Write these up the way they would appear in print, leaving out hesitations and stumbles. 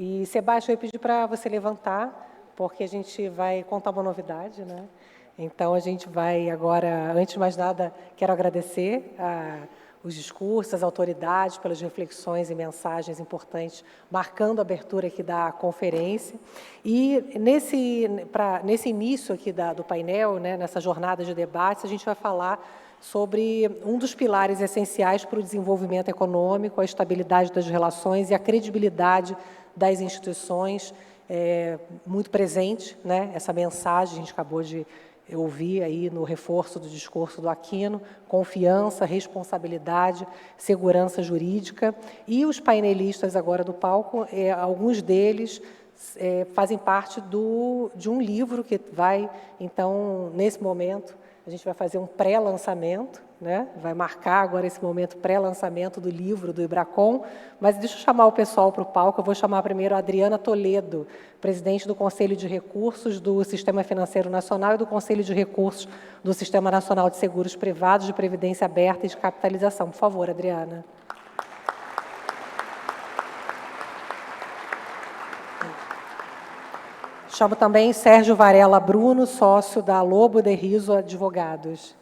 E, Sebastião, eu pedi para você levantar, porque a gente vai contar uma novidade, né? Então, a gente vai agora, antes de mais nada, quero agradecer os discursos, as autoridades, pelas reflexões e mensagens importantes, marcando a abertura aqui da conferência. E nesse início aqui do painel, né, nessa jornada de debates, a gente vai falar sobre um dos pilares essenciais para o desenvolvimento econômico, a estabilidade das relações e a credibilidade das instituições, muito presente, né, essa mensagem, a gente acabou de ouvir aí no reforço do discurso do Aquino, confiança, responsabilidade, segurança jurídica, e os painelistas agora do palco, alguns deles fazem parte de um livro que vai, então, nesse momento, a gente vai fazer um pré-lançamento, né? Vai marcar agora esse momento pré-lançamento do livro do IBRACON, mas deixa eu chamar o pessoal para o palco. Eu vou chamar primeiro a Adriana Toledo, presidente do Conselho de Recursos do Sistema Financeiro Nacional e do Conselho de Recursos do Sistema Nacional de Seguros Privados, de Previdência Aberta e de Capitalização. Por favor, Adriana. Chamo também Sérgio Varela Bruno, sócio da Lobo de Riso Advogados.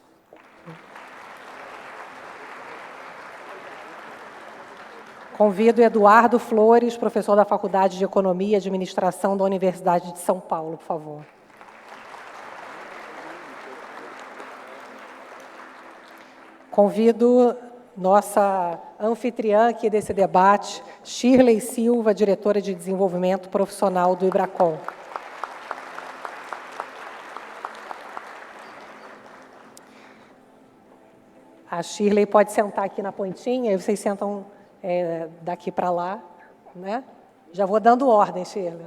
Convido Eduardo Flores, professor da Faculdade de Economia e Administração da Universidade de São Paulo, por favor. Convido nossa anfitriã aqui desse debate, Shirley Silva, diretora de Desenvolvimento Profissional do IBRACON. A Shirley pode sentar aqui na pontinha, e vocês sentam daqui para lá, né? Já vou dando ordem, Shirley.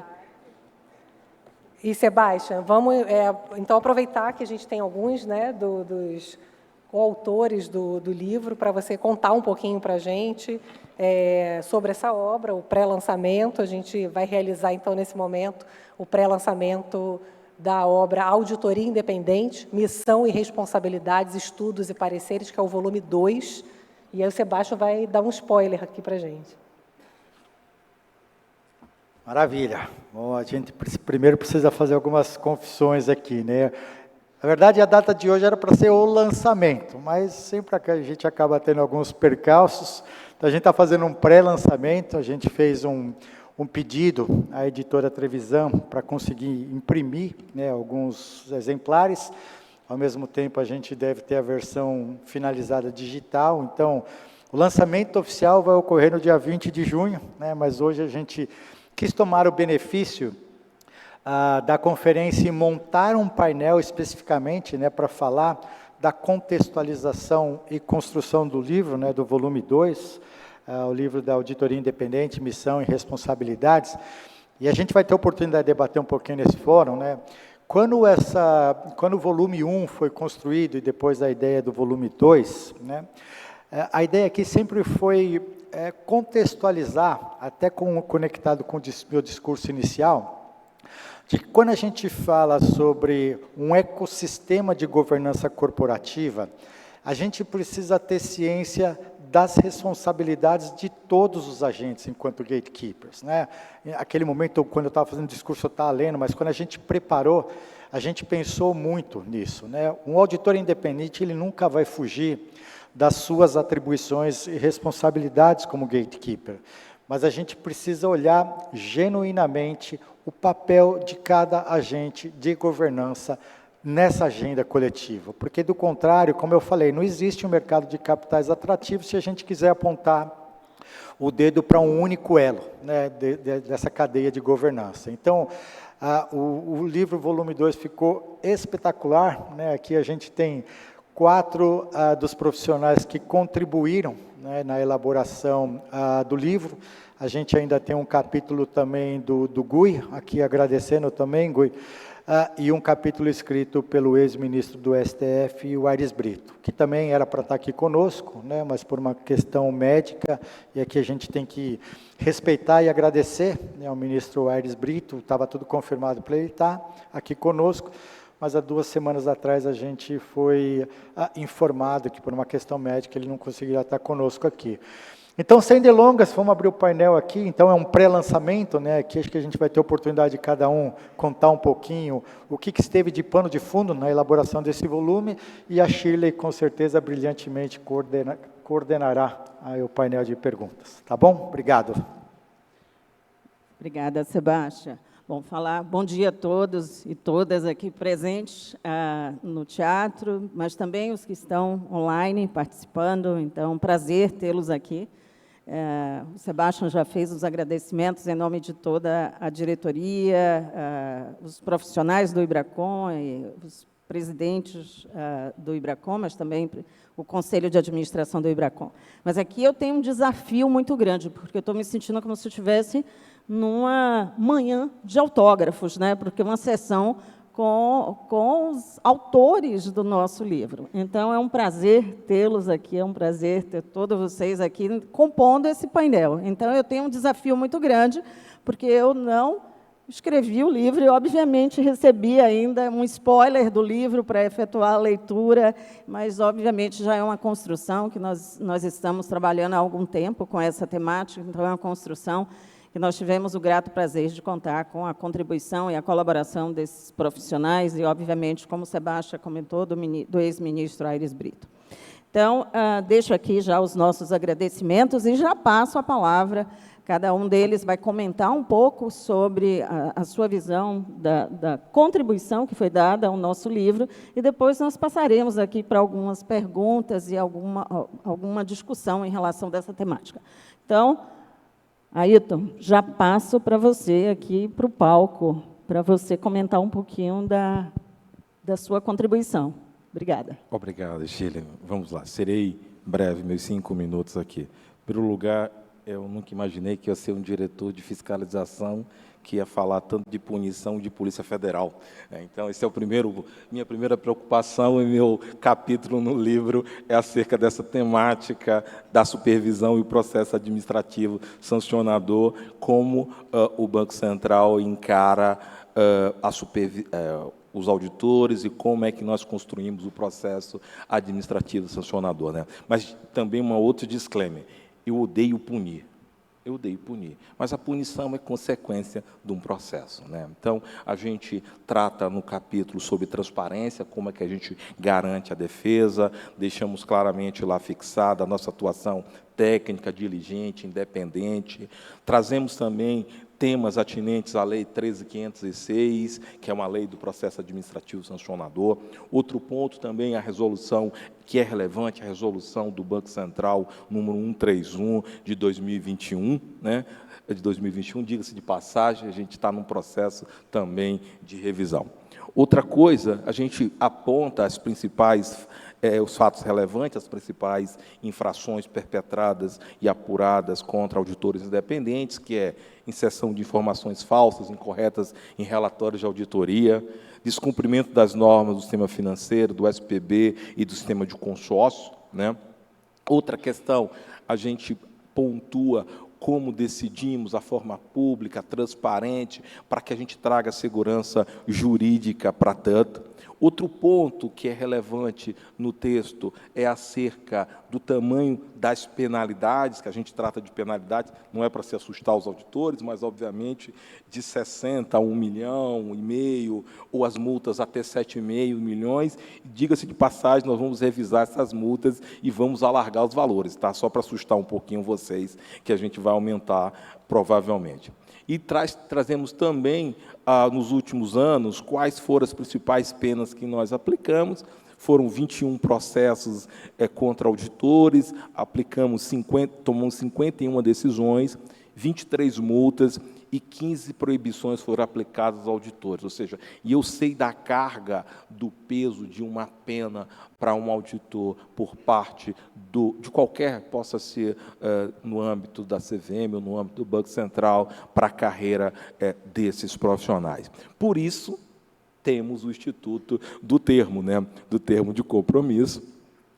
E, Sebastião, vamos então aproveitar que a gente tem alguns, né, dos coautores do livro, para você contar um pouquinho para a gente sobre essa obra, o pré-lançamento. A gente vai realizar, então, nesse momento, o pré-lançamento da obra Auditoria Independente, Missão e Responsabilidades, Estudos e Pareceres, que é o volume 2. E aí o Sebastião vai dar um spoiler aqui para a gente. Maravilha. Bom, a gente primeiro precisa fazer algumas confissões aqui, né? Na verdade, a data de hoje era para ser o lançamento, mas sempre a gente acaba tendo alguns percalços. Então, a gente está fazendo um pré-lançamento, a gente fez um pedido à editora Trevisan para conseguir imprimir, né, alguns exemplares. Ao mesmo tempo, a gente deve ter a versão finalizada digital. Então, o lançamento oficial vai ocorrer no dia 20 de junho, né, mas hoje a gente quis tomar o benefício da conferência e montar um painel especificamente, né, para falar da contextualização e construção do livro, né, do volume 2, o livro da Auditoria Independente, Missão e Responsabilidades. E a gente vai ter a oportunidade de debater um pouquinho nesse fórum, né? Quando o volume 1 foi construído e depois a ideia do volume 2, né, a ideia aqui sempre foi contextualizar, até conectado com o meu discurso inicial, de que quando a gente fala sobre um ecossistema de governança corporativa, a gente precisa ter ciência das responsabilidades de todos os agentes enquanto gatekeepers, né? Aquele momento, quando eu estava fazendo o discurso, eu estava lendo, mas quando a gente preparou, a gente pensou muito nisso, né? Um auditor independente, ele nunca vai fugir das suas atribuições e responsabilidades como gatekeeper, mas a gente precisa olhar genuinamente o papel de cada agente de governança nessa agenda coletiva, porque do contrário, como eu falei, não existe um mercado de capitais atrativo se a gente quiser apontar o dedo para um único elo, né, dessa cadeia de governança. Então, o livro volume 2 ficou espetacular, né? Aqui a gente tem 4 dos profissionais que contribuíram, né, na elaboração do livro. A gente ainda tem um capítulo também do Gui, aqui agradecendo também, Gui, e um capítulo escrito pelo ex-ministro do STF, o Aires Brito, que também era para estar aqui conosco, né, mas por uma questão médica, e aqui a gente tem que respeitar e agradecer, né, ao ministro Aires Brito, estava tudo confirmado para ele estar aqui conosco, mas há 2 semanas atrás a gente foi informado que por uma questão médica ele não conseguiria estar conosco aqui. Então, sem delongas, vamos abrir o painel aqui. Então, é um pré-lançamento, né? Aqui acho que a gente vai ter a oportunidade de cada um contar um pouquinho o que esteve de pano de fundo na elaboração desse volume, e a Shirley, com certeza, brilhantemente coordenará aí o painel de perguntas. Tá bom? Obrigado. Obrigada, Sebastião. Bom dia a todos e todas aqui presentes no teatro, mas também os que estão online participando. Então, prazer tê-los aqui. O Sebastião já fez os agradecimentos em nome de toda a diretoria, os profissionais do IBRACON, e os presidentes do IBRACON, mas também o Conselho de Administração do IBRACON. Mas aqui eu tenho um desafio muito grande, porque eu estou me sentindo como se eu estivesse numa manhã de autógrafos, né? Porque é uma sessão com os autores do nosso livro. Então, é um prazer tê-los aqui, é um prazer ter todos vocês aqui compondo esse painel. Então, eu tenho um desafio muito grande, porque eu não escrevi o livro e, obviamente, recebi ainda um spoiler do livro para efetuar a leitura, mas, obviamente, já é uma construção que nós estamos trabalhando há algum tempo com essa temática, então é uma construção que nós tivemos o grato prazer de contar com a contribuição e a colaboração desses profissionais e, obviamente, como o Sebastião comentou, do ex-ministro Aires Brito. Então, deixo aqui já os nossos agradecimentos e já passo a palavra. Cada um deles vai comentar um pouco sobre a sua visão da contribuição que foi dada ao nosso livro, e depois nós passaremos aqui para algumas perguntas e alguma discussão em relação a essa temática. Então, Ayrton, já passo para você aqui, para o palco, para você comentar um pouquinho da sua contribuição. Obrigada. Obrigado, Shirley. Vamos lá, serei breve, meus 5 minutos aqui. Em primeiro lugar, eu nunca imaginei que ia ser um diretor de fiscalização que ia falar tanto de punição de Polícia Federal. Então, esse é minha primeira preocupação, e meu capítulo no livro é acerca dessa temática da supervisão e o processo administrativo sancionador, como o Banco Central encara os auditores e como é que nós construímos o processo administrativo sancionador, né? Mas também um outro disclaimer: eu odeio punir. Eu odeio punir, mas a punição é consequência de um processo, né? Então, a gente trata no capítulo sobre transparência, como é que a gente garante a defesa, deixamos claramente lá fixada a nossa atuação técnica, diligente, independente, trazemos também temas atinentes à Lei 13.506, que é uma lei do processo administrativo sancionador. Outro ponto também, a resolução que é relevante, a resolução do Banco Central, número 131, de 2021, né? De 2021, diga-se de passagem, a gente está num processo também de revisão. Outra coisa, a gente aponta as principais os fatos relevantes, as principais infrações perpetradas e apuradas contra auditores independentes, que é inserção de informações falsas, incorretas em relatórios de auditoria, descumprimento das normas do sistema financeiro, do SPB e do sistema de consórcio, né? Outra questão, a gente pontua como decidimos a forma pública, transparente, para que a gente traga segurança jurídica para tanto. Outro ponto que é relevante no texto é acerca do tamanho das penalidades, que a gente trata de penalidades, não é para se assustar os auditores, mas, obviamente, de 60 a 1,5 milhão, ou as multas até 7,5 milhões. Diga-se de passagem, nós vamos revisar essas multas e vamos alargar os valores, tá? Só para assustar um pouquinho vocês, que a gente vai aumentar, provavelmente. E trazemos também, nos últimos anos, quais foram as principais penas que nós aplicamos. Foram 21 processos contra auditores, tomamos 51 decisões, 23 multas e 15 proibições foram aplicadas aos auditores. Ou seja, e eu sei da carga, do peso de uma pena para um auditor por parte de qualquer, possa ser no âmbito da CVM ou no âmbito do Banco Central, para a carreira desses profissionais. Por isso, temos o Instituto do Termo, né? Do termo de compromisso.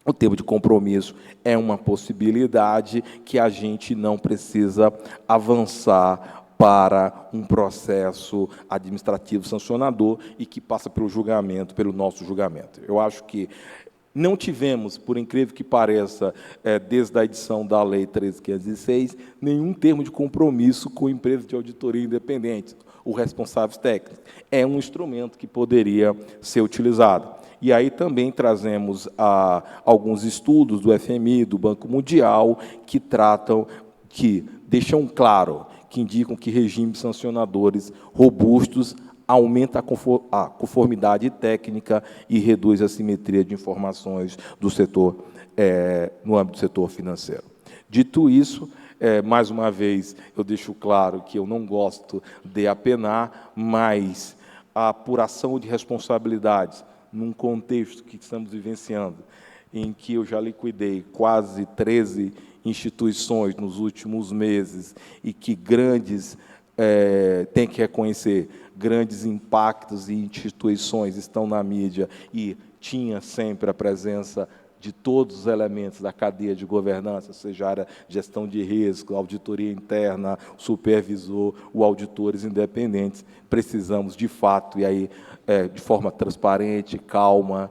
O termo de compromisso é uma possibilidade que a gente não precisa avançar para um processo administrativo sancionador e que passa pelo julgamento, pelo nosso julgamento. Eu acho que Não tivemos, por incrível que pareça, desde a edição da Lei 13.506, nenhum termo de compromisso com empresas de auditoria independentes, ou responsáveis técnicos. É um instrumento que poderia ser utilizado. E aí também trazemos alguns estudos do FMI, do Banco Mundial, que deixam claro, que indicam que regimes sancionadores robustos aumenta a conformidade técnica e reduz a simetria de informações do setor, no âmbito do setor financeiro. Dito isso, mais uma vez, eu deixo claro que eu não gosto de apenar, mas a apuração de responsabilidades, num contexto que estamos vivenciando, em que eu já liquidei quase 13 instituições nos últimos meses e que tem que reconhecer, grandes impactos e instituições estão na mídia e tinha sempre a presença de todos os elementos da cadeia de governança, seja a área de gestão de risco, auditoria interna, supervisor, ou auditores independentes. Precisamos, de fato, e aí, de forma transparente, calma,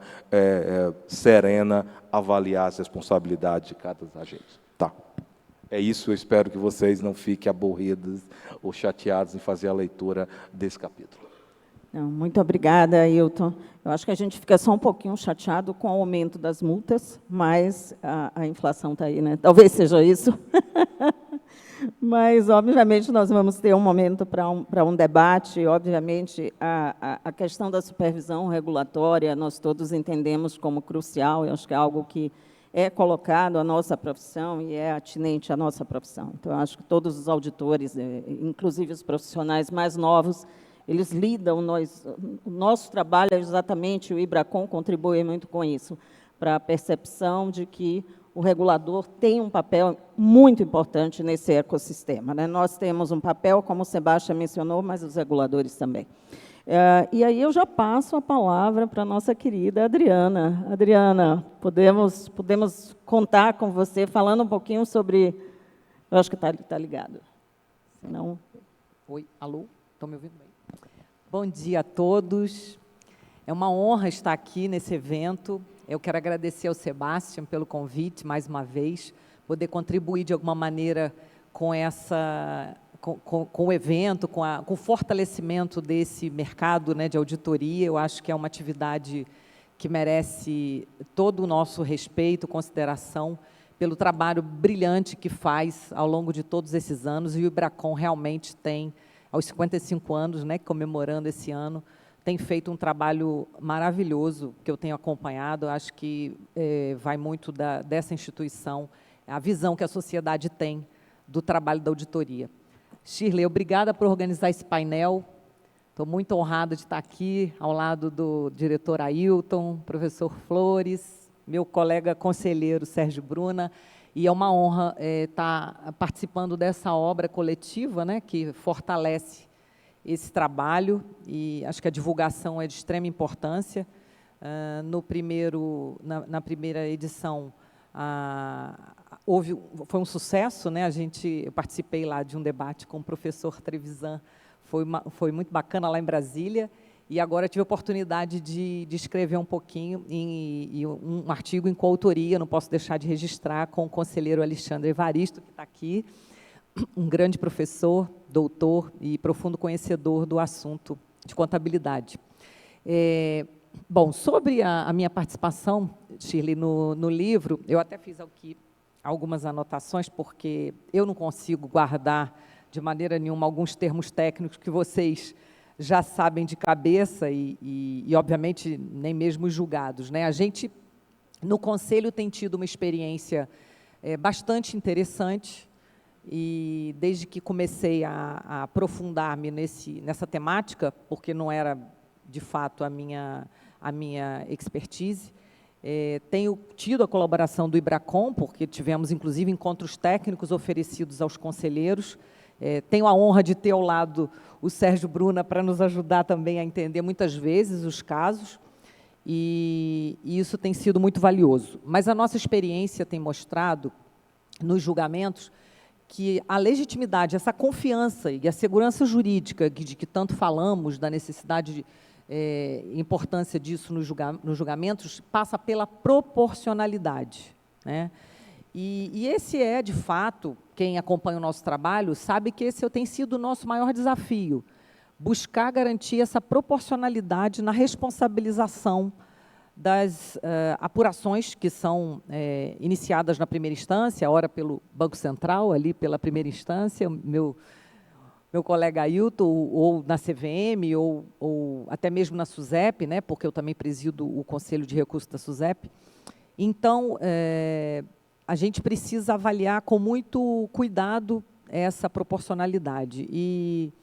serena, avaliar as responsabilidades de cada agente. Tá. É isso, eu espero que vocês não fiquem aborridos ou chateados em fazer a leitura desse capítulo. Não, muito obrigada, Ailton. Eu acho que a gente fica só um pouquinho chateado com o aumento das multas, mas a inflação está aí, né? Talvez seja isso. Mas, obviamente, nós vamos ter um momento para um debate. Obviamente, a questão da supervisão regulatória, nós todos entendemos como crucial. Eu acho que é algo que é colocado à nossa profissão e é atinente à nossa profissão. Então, eu acho que todos os auditores, inclusive os profissionais mais novos, eles lidam, o nosso trabalho é exatamente, o IBRACON contribui muito com isso, para a percepção de que o regulador tem um papel muito importante nesse ecossistema, né? Nós temos um papel, como o Sebastião mencionou, mas os reguladores também. E aí eu já passo a palavra para a nossa querida Adriana. Adriana, podemos contar com você, falando um pouquinho sobre... Eu acho que está ligado. Senão... Oi, alô? Estão me ouvindo bem? Bom dia a todos. É uma honra estar aqui nesse evento. Eu quero agradecer ao Sebastião pelo convite, mais uma vez, poder contribuir de alguma maneira com o evento, com o fortalecimento desse mercado, né, de auditoria. Eu acho que é uma atividade que merece todo o nosso respeito, consideração, pelo trabalho brilhante que faz ao longo de todos esses anos, e o IBRACON realmente tem, aos 55 anos, né, comemorando esse ano, tem feito um trabalho maravilhoso, que eu tenho acompanhado. Acho que vai muito dessa instituição, a visão que a sociedade tem do trabalho da auditoria. Shirley, obrigada por organizar esse painel. Estou muito honrada de estar aqui, ao lado do diretor Ailton, professor Flores, meu colega conselheiro Sérgio Bruna, e é uma honra estar participando dessa obra coletiva, né, que fortalece esse trabalho, e acho que a divulgação é de extrema importância. Na primeira edição, foi um sucesso, né? Eu participei lá de um debate com o professor Trevisan, foi muito bacana lá em Brasília, e agora tive a oportunidade de escrever um pouquinho, um artigo em coautoria, não posso deixar de registrar, com o conselheiro Alexandre Evaristo, que está aqui, um grande professor, doutor e profundo conhecedor do assunto de contabilidade. Bom, sobre a minha participação, Shirley, no livro, eu até fiz aqui algumas anotações, porque eu não consigo guardar de maneira nenhuma alguns termos técnicos que vocês já sabem de cabeça e obviamente, nem mesmo os julgados, né? A gente, no Conselho, tem tido uma experiência bastante interessante, e desde que comecei a aprofundar-me nessa temática, porque não era, de fato, a minha expertise, tenho tido a colaboração do IBRACON, porque tivemos, inclusive, encontros técnicos oferecidos aos conselheiros. Tenho a honra de ter ao lado o Sérgio Bruna para nos ajudar também a entender, muitas vezes, os casos, e isso tem sido muito valioso. Mas a nossa experiência tem mostrado, nos julgamentos, que a legitimidade, essa confiança e a segurança jurídica de que tanto falamos, da necessidade importância disso nos julgamentos, passa pela proporcionalidade, né? E esse é, de fato, quem acompanha o nosso trabalho sabe que esse tem sido o nosso maior desafio, buscar garantir essa proporcionalidade na responsabilização das apurações que são iniciadas na primeira instância, ora pelo Banco Central, ali pela primeira instância, meu colega Ailton, ou na CVM, ou até mesmo na SUSEP, né, porque eu também presido o Conselho de Recursos da SUSEP. Então, a gente precisa avaliar com muito cuidado essa proporcionalidade. E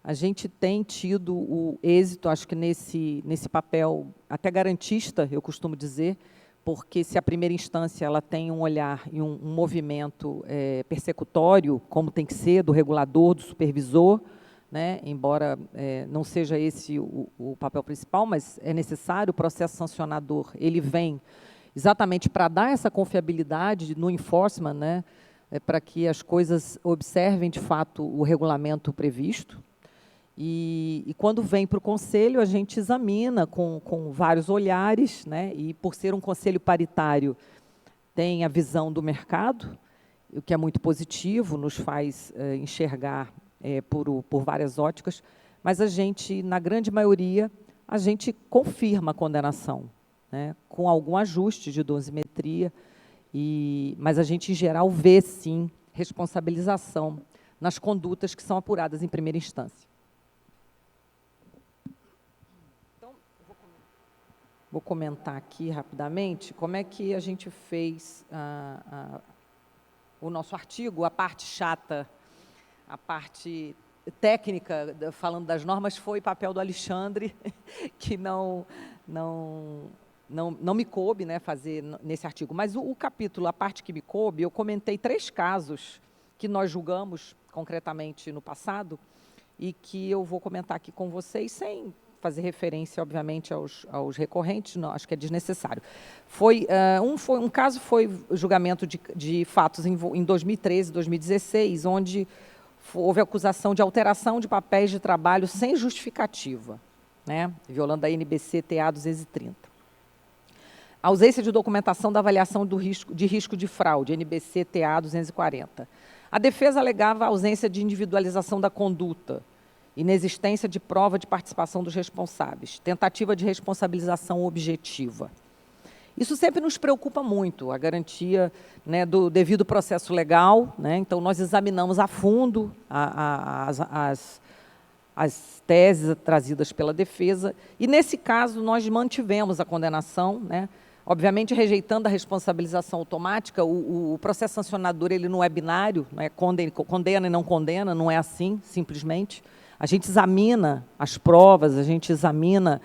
a gente tem tido o êxito, acho que nesse papel até garantista, eu costumo dizer, porque se a primeira instância ela tem um olhar e um movimento persecutório, como tem que ser, do regulador, do supervisor, né, embora não seja esse o papel principal, mas é necessário, o processo sancionador, ele vem exatamente para dar essa confiabilidade no enforcement, né, para que as coisas observem, de fato, o regulamento previsto. E quando vem para o Conselho, a gente examina com vários olhares, né, e, por ser um conselho paritário, tem a visão do mercado, o que é muito positivo, nos faz enxergar por várias óticas, mas a gente, na grande maioria, a gente confirma a condenação, né, com algum ajuste de dosimetria, mas a gente, em geral, vê, sim, responsabilização nas condutas que são apuradas em primeira instância. Então, vou comentar aqui rapidamente como é que a gente fez o nosso artigo, a parte chata, a parte técnica, falando das normas, foi papel do Alexandre, que não me coube, né, fazer nesse artigo. Mas o capítulo, a parte que me coube, eu comentei 3 casos que nós julgamos concretamente no passado e que eu vou comentar aqui com vocês, sem fazer referência, obviamente, aos recorrentes, não, acho que é desnecessário. Um caso foi o julgamento de fatos em 2013, 2016, onde houve acusação de alteração de papéis de trabalho sem justificativa, né, violando a NBC TA 230. Ausência de documentação da avaliação de risco de fraude, NBC TA 240. A defesa alegava a ausência de individualização da conduta, inexistência de prova de participação dos responsáveis, tentativa de responsabilização objetiva. Isso sempre nos preocupa muito, a garantia, né, do devido processo legal, né? Então, nós examinamos a fundo as teses trazidas pela defesa, e, nesse caso, nós mantivemos a condenação, né? Obviamente, rejeitando a responsabilização automática, o processo sancionador ele não é binário, não é condena e não condena, não é assim, simplesmente. A gente examina as provas, a gente examina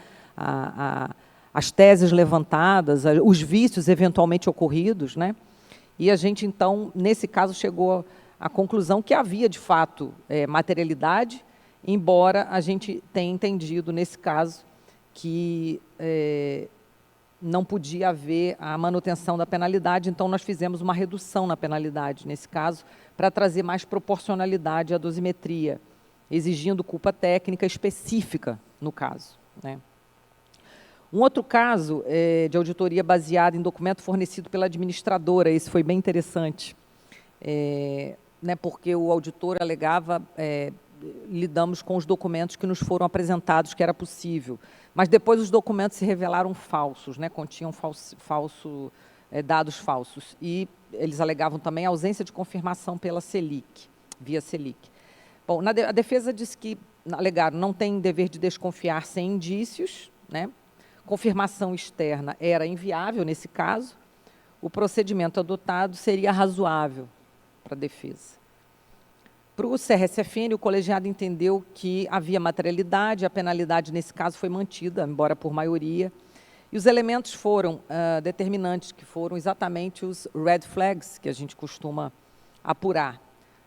as teses levantadas, os vícios eventualmente ocorridos, né? E a gente, então, nesse caso, chegou à conclusão que havia, de fato, materialidade, embora a gente tenha entendido, nesse caso, que não podia haver a manutenção da penalidade, então nós fizemos uma redução na penalidade, nesse caso, para trazer mais proporcionalidade à dosimetria, exigindo culpa técnica específica no caso, né? Um outro caso de auditoria baseada em documento fornecido pela administradora, esse foi bem interessante, né, porque o auditor alegava, lidamos com os documentos que nos foram apresentados, que era possível, mas depois os documentos se revelaram falsos, né, continham dados falsos, e eles alegavam também a ausência de confirmação pela Selic, via Selic. Bom, a defesa disse que, alegaram, não tem dever de desconfiar sem indícios, né, confirmação externa era inviável nesse caso, o procedimento adotado seria razoável para a defesa. Para o CRSFN, o colegiado entendeu que havia materialidade, a penalidade, nesse caso, foi mantida, embora por maioria, e os elementos foram determinantes, que foram exatamente os red flags que a gente costuma apurar.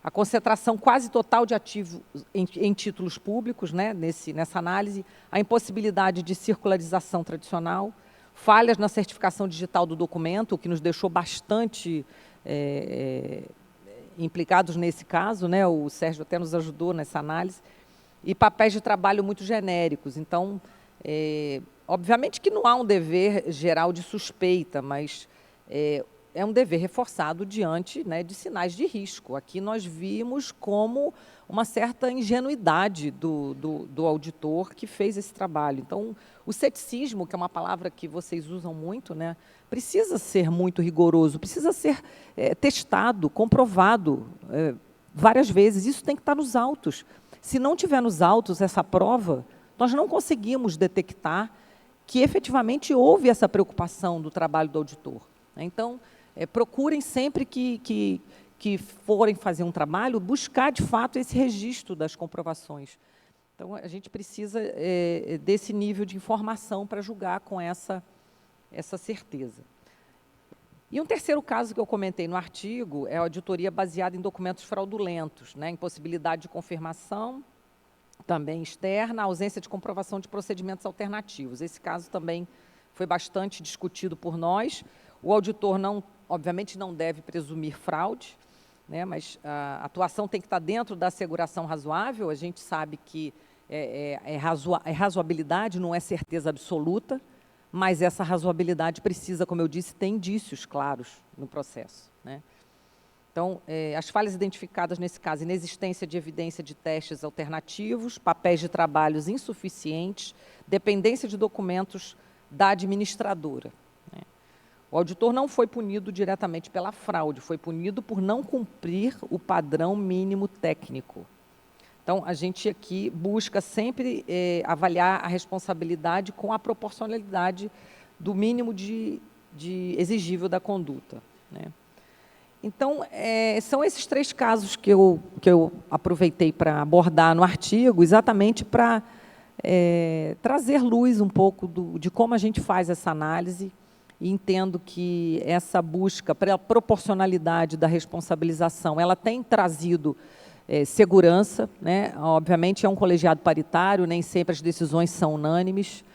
A concentração quase total de ativos em títulos públicos, né, nessa análise, a impossibilidade de circularização tradicional, falhas na certificação digital do documento, o que nos deixou bastante implicados nesse caso, né, o Sérgio até nos ajudou nessa análise, e papéis de trabalho muito genéricos. Então, Obviamente que não há um dever geral de suspeita, mas é um dever reforçado diante, né, de sinais de risco. Aqui nós vimos como uma certa ingenuidade do auditor que fez esse trabalho. Então, o ceticismo, que é uma palavra que vocês usam muito, né, precisa ser muito rigoroso, precisa ser testado, comprovado várias vezes. Isso tem que estar nos autos. Se não tiver nos autos essa prova, nós não conseguimos detectar que efetivamente houve essa preocupação do trabalho do auditor. Então, procurem sempre que forem fazer um trabalho, buscar, de fato, esse registro das comprovações. Então, a gente precisa desse nível de informação para julgar com essa certeza. E um terceiro caso que eu comentei no artigo é a auditoria baseada em documentos fraudulentos, né, impossibilidade de confirmação, também externa, ausência de comprovação de procedimentos alternativos. Esse caso também foi bastante discutido por nós. O auditor, obviamente, não deve presumir fraude, né, mas a atuação tem que estar dentro da asseguração razoável. A gente sabe que razoabilidade não é certeza absoluta, mas essa razoabilidade precisa, como eu disse, ter indícios claros no processo, né? Então, as falhas identificadas nesse caso, inexistência de evidência de testes alternativos, papéis de trabalhos insuficientes, dependência de documentos da administradora, né? O auditor não foi punido diretamente pela fraude, foi punido por não cumprir o padrão mínimo técnico. Então, a gente aqui busca sempre avaliar a responsabilidade com a proporcionalidade do mínimo de exigível da conduta, né? Então, são esses 3 casos que eu aproveitei para abordar no artigo, exatamente para trazer luz um pouco de como a gente faz essa análise, e entendo que essa busca pela proporcionalidade da responsabilização, ela tem trazido segurança, né? Obviamente é um colegiado paritário, nem sempre as decisões são unânimes,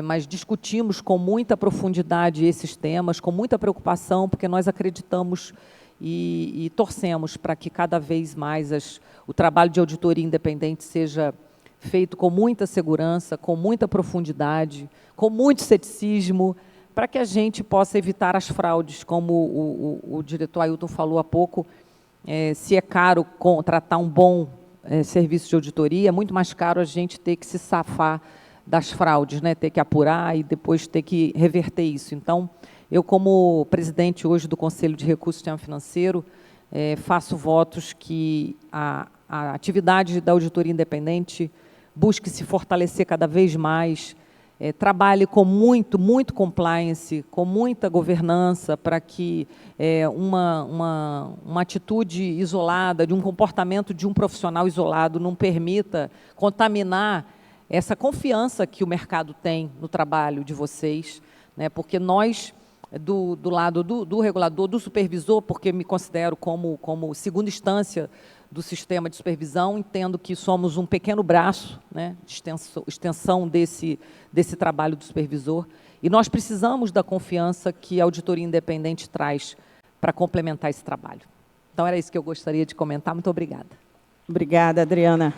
mas discutimos com muita profundidade esses temas, com muita preocupação, porque nós acreditamos e torcemos para que cada vez mais o trabalho de auditoria independente seja feito com muita segurança, com muita profundidade, com muito ceticismo, para que a gente possa evitar as fraudes, como o diretor Ailton falou há pouco. Se é caro contratar um bom serviço de auditoria, é muito mais caro a gente ter que se safar das fraudes, né? Ter que apurar e depois ter que reverter isso. Então, eu, como presidente hoje do Conselho de Recursos do Sistema Financeiro, faço votos que a atividade da auditoria independente busque se fortalecer cada vez mais, trabalhe com muito compliance, com muita governança, para que uma atitude isolada, de um comportamento de um profissional isolado, não permita contaminar essa confiança que o mercado tem no trabalho de vocês, né? Porque nós, do lado do regulador, do supervisor, porque me considero como segunda instância do sistema de supervisão, entendo que somos um pequeno braço, né, de extensão desse trabalho do supervisor, e nós precisamos da confiança que a auditoria independente traz para complementar esse trabalho. Então, era isso que eu gostaria de comentar. Muito obrigada. Obrigada, Adriana.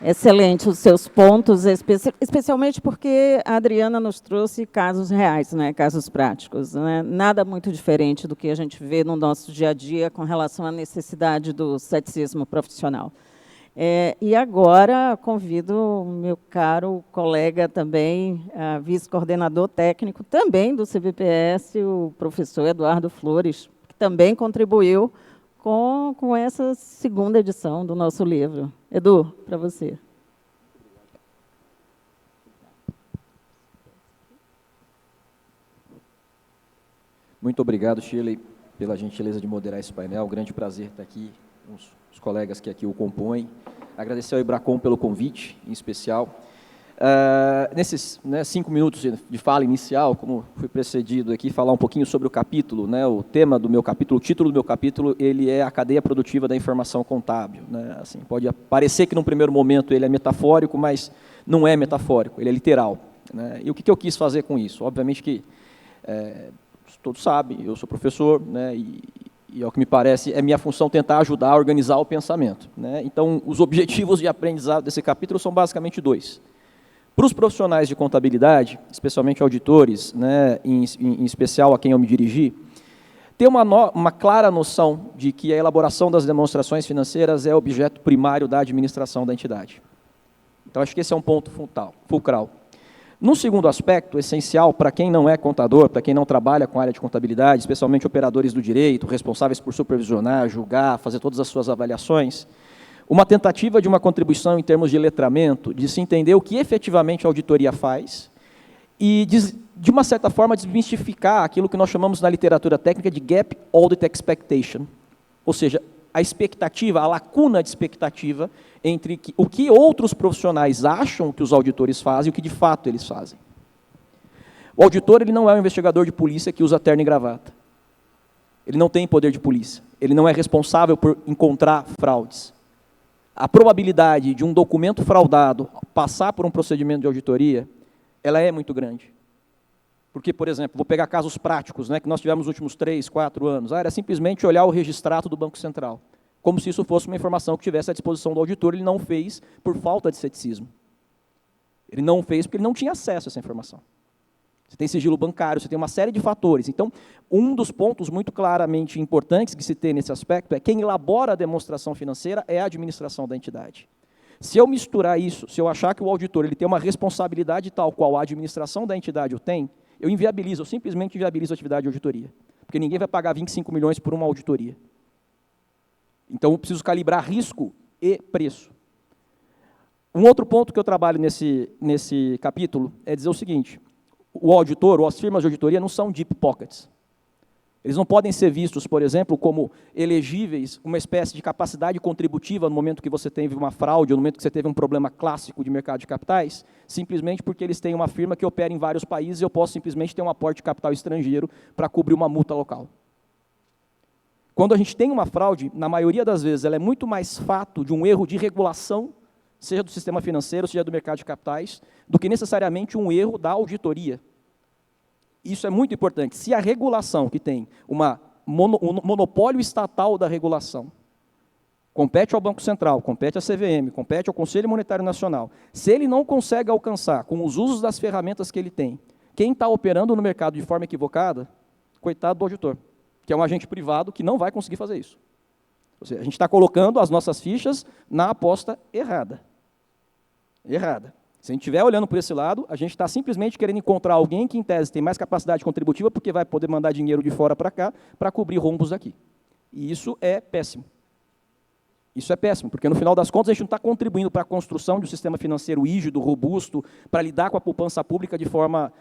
Excelente os seus pontos, especialmente porque a Adriana nos trouxe casos reais, né, casos práticos, né, nada muito diferente do que a gente vê no nosso dia a dia com relação à necessidade do ceticismo profissional. E agora convido o meu caro colega também, vice-coordenador técnico também do CVPS, o professor Eduardo Flores, que também contribuiu com essa segunda edição do nosso livro. Edu, para você. Muito obrigado, Shirley, pela gentileza de moderar esse painel. Um grande prazer estar aqui com os colegas que aqui o compõem. Agradecer ao Ibracom pelo convite, em especial. Nesses 5 minutos de fala inicial, como fui precedido aqui, falar um pouquinho sobre o capítulo, né, o tema do meu capítulo, o título do meu capítulo, ele é a cadeia produtiva da informação contábil, né, assim, pode parecer que, num primeiro momento, ele é metafórico, mas não é metafórico, ele é literal, né. E o que eu quis fazer com isso? Obviamente que, todos sabem, eu sou professor, né, e e ao que me parece é minha função tentar ajudar a organizar o pensamento, né? Então, os objetivos de aprendizado desse capítulo são basicamente 2. Para os profissionais de contabilidade, especialmente auditores, né, em especial a quem eu me dirigi, ter uma clara noção de que a elaboração das demonstrações financeiras é objeto primário da administração da entidade. Então, acho que esse é um ponto fulcral. No segundo aspecto, essencial para quem não é contador, para quem não trabalha com a área de contabilidade, especialmente operadores do direito, responsáveis por supervisionar, julgar, fazer todas as suas avaliações, uma tentativa de uma contribuição em termos de letramento, de se entender o que efetivamente a auditoria faz e, de uma certa forma, desmistificar aquilo que nós chamamos na literatura técnica de Gap Audit Expectation, ou seja, a expectativa, a lacuna de expectativa entre o que outros profissionais acham que os auditores fazem e o que de fato eles fazem. O auditor ele não é um investigador de polícia que usa terno e gravata. Ele não tem poder de polícia. Ele não é responsável por encontrar fraudes. A probabilidade de um documento fraudado passar por um procedimento de auditoria, ela é muito grande. Porque, por exemplo, vou pegar casos práticos, né, que nós tivemos nos últimos 3, 4 anos. Era simplesmente olhar o registrato do Banco Central, como se isso fosse uma informação que tivesse à disposição do auditor. Ele não fez por falta de ceticismo. Ele não fez porque ele não tinha acesso a essa informação. Você tem sigilo bancário, você tem uma série de fatores. Então, um dos pontos muito claramente importantes que se tem nesse aspecto é quem elabora a demonstração financeira é a administração da entidade. Se eu misturar isso, se eu achar que o auditor ele tem uma responsabilidade tal qual a administração da entidade o tem, eu simplesmente inviabilizo a atividade de auditoria. Porque ninguém vai pagar 25 milhões por uma auditoria. Então, eu preciso calibrar risco e preço. Um outro ponto que eu trabalho nesse capítulo é dizer o seguinte: o auditor ou as firmas de auditoria não são deep pockets. Eles não podem ser vistos, por exemplo, como elegíveis, uma espécie de capacidade contributiva no momento que você teve uma fraude, ou no momento que você teve um problema clássico de mercado de capitais, simplesmente porque eles têm uma firma que opera em vários países e eu posso simplesmente ter um aporte de capital estrangeiro para cobrir uma multa local. Quando a gente tem uma fraude, na maioria das vezes, ela é muito mais fato de um erro de regulação, seja do sistema financeiro, seja do mercado de capitais, do que necessariamente um erro da auditoria. Isso é muito importante. Se a regulação, que tem um monopólio estatal da regulação, compete ao Banco Central, compete à CVM, compete ao Conselho Monetário Nacional, se ele não consegue alcançar, com os usos das ferramentas que ele tem, quem está operando no mercado de forma equivocada, coitado do auditor, que é um agente privado que não vai conseguir fazer isso. Ou seja, a gente está colocando as nossas fichas na aposta errada. Se a gente estiver olhando por esse lado, a gente está simplesmente querendo encontrar alguém que, em tese, tem mais capacidade contributiva, porque vai poder mandar dinheiro de fora para cá, para cobrir rombos aqui. E isso é péssimo. Isso é péssimo, porque, no final das contas, a gente não está contribuindo para a construção de um sistema financeiro rígido, robusto, para lidar com a poupança pública de forma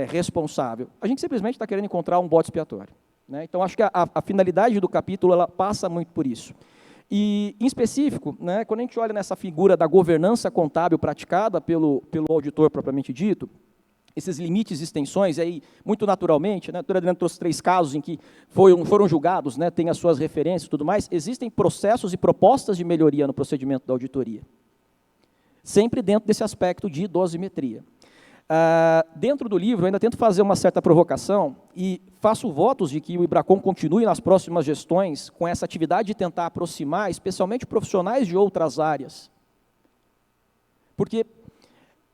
responsável. A gente simplesmente está querendo encontrar um bode expiatório, né? Então, acho que a finalidade do capítulo ela passa muito por isso. E, em específico, né, quando a gente olha nessa figura da governança contábil praticada pelo auditor propriamente dito, esses limites e extensões, aí, muito naturalmente, né, a doutora Adriana trouxe 3 casos em que foram julgados, né, tem as suas referências e tudo mais, existem processos e propostas de melhoria no procedimento da auditoria, sempre dentro desse aspecto de dosimetria. Dentro do livro, eu ainda tento fazer uma certa provocação e faço votos de que o IBRACON continue nas próximas gestões com essa atividade de tentar aproximar, especialmente profissionais de outras áreas. Porque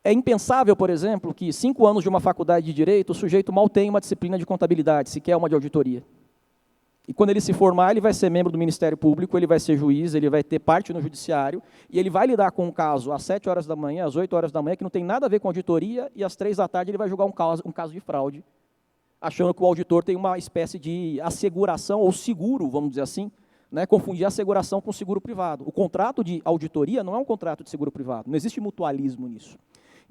é impensável, por exemplo, que 5 anos de uma faculdade de Direito, o sujeito mal tenha uma disciplina de contabilidade, sequer uma de auditoria. E quando ele se formar, ele vai ser membro do Ministério Público, ele vai ser juiz, ele vai ter parte no judiciário, e ele vai lidar com um caso às 7 horas da manhã, às 8 horas da manhã, que não tem nada a ver com auditoria, e às 3 da tarde ele vai julgar um caso de fraude, achando que o auditor tem uma espécie de asseguração, ou seguro, vamos dizer assim, né, confundir asseguração com seguro privado. O contrato de auditoria não é um contrato de seguro privado, não existe mutualismo nisso.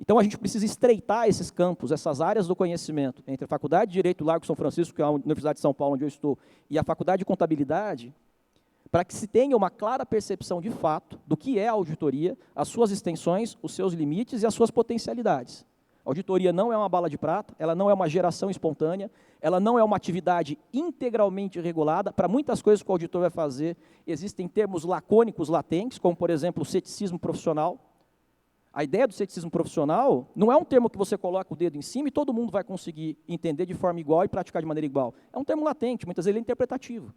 Então, a gente precisa estreitar esses campos, essas áreas do conhecimento, entre a Faculdade de Direito Largo São Francisco, que é a Universidade de São Paulo, onde eu estou, e a Faculdade de Contabilidade, para que se tenha uma clara percepção de fato do que é a auditoria, as suas extensões, os seus limites e as suas potencialidades. A auditoria não é uma bala de prata, ela não é uma geração espontânea, ela não é uma atividade integralmente regulada. Para muitas coisas que o auditor vai fazer, existem termos lacônicos latentes, como, por exemplo, o ceticismo profissional. A ideia do ceticismo profissional não é um termo que você coloca o dedo em cima e todo mundo vai conseguir entender de forma igual e praticar de maneira igual. É um termo latente, muitas vezes ele é interpretativo.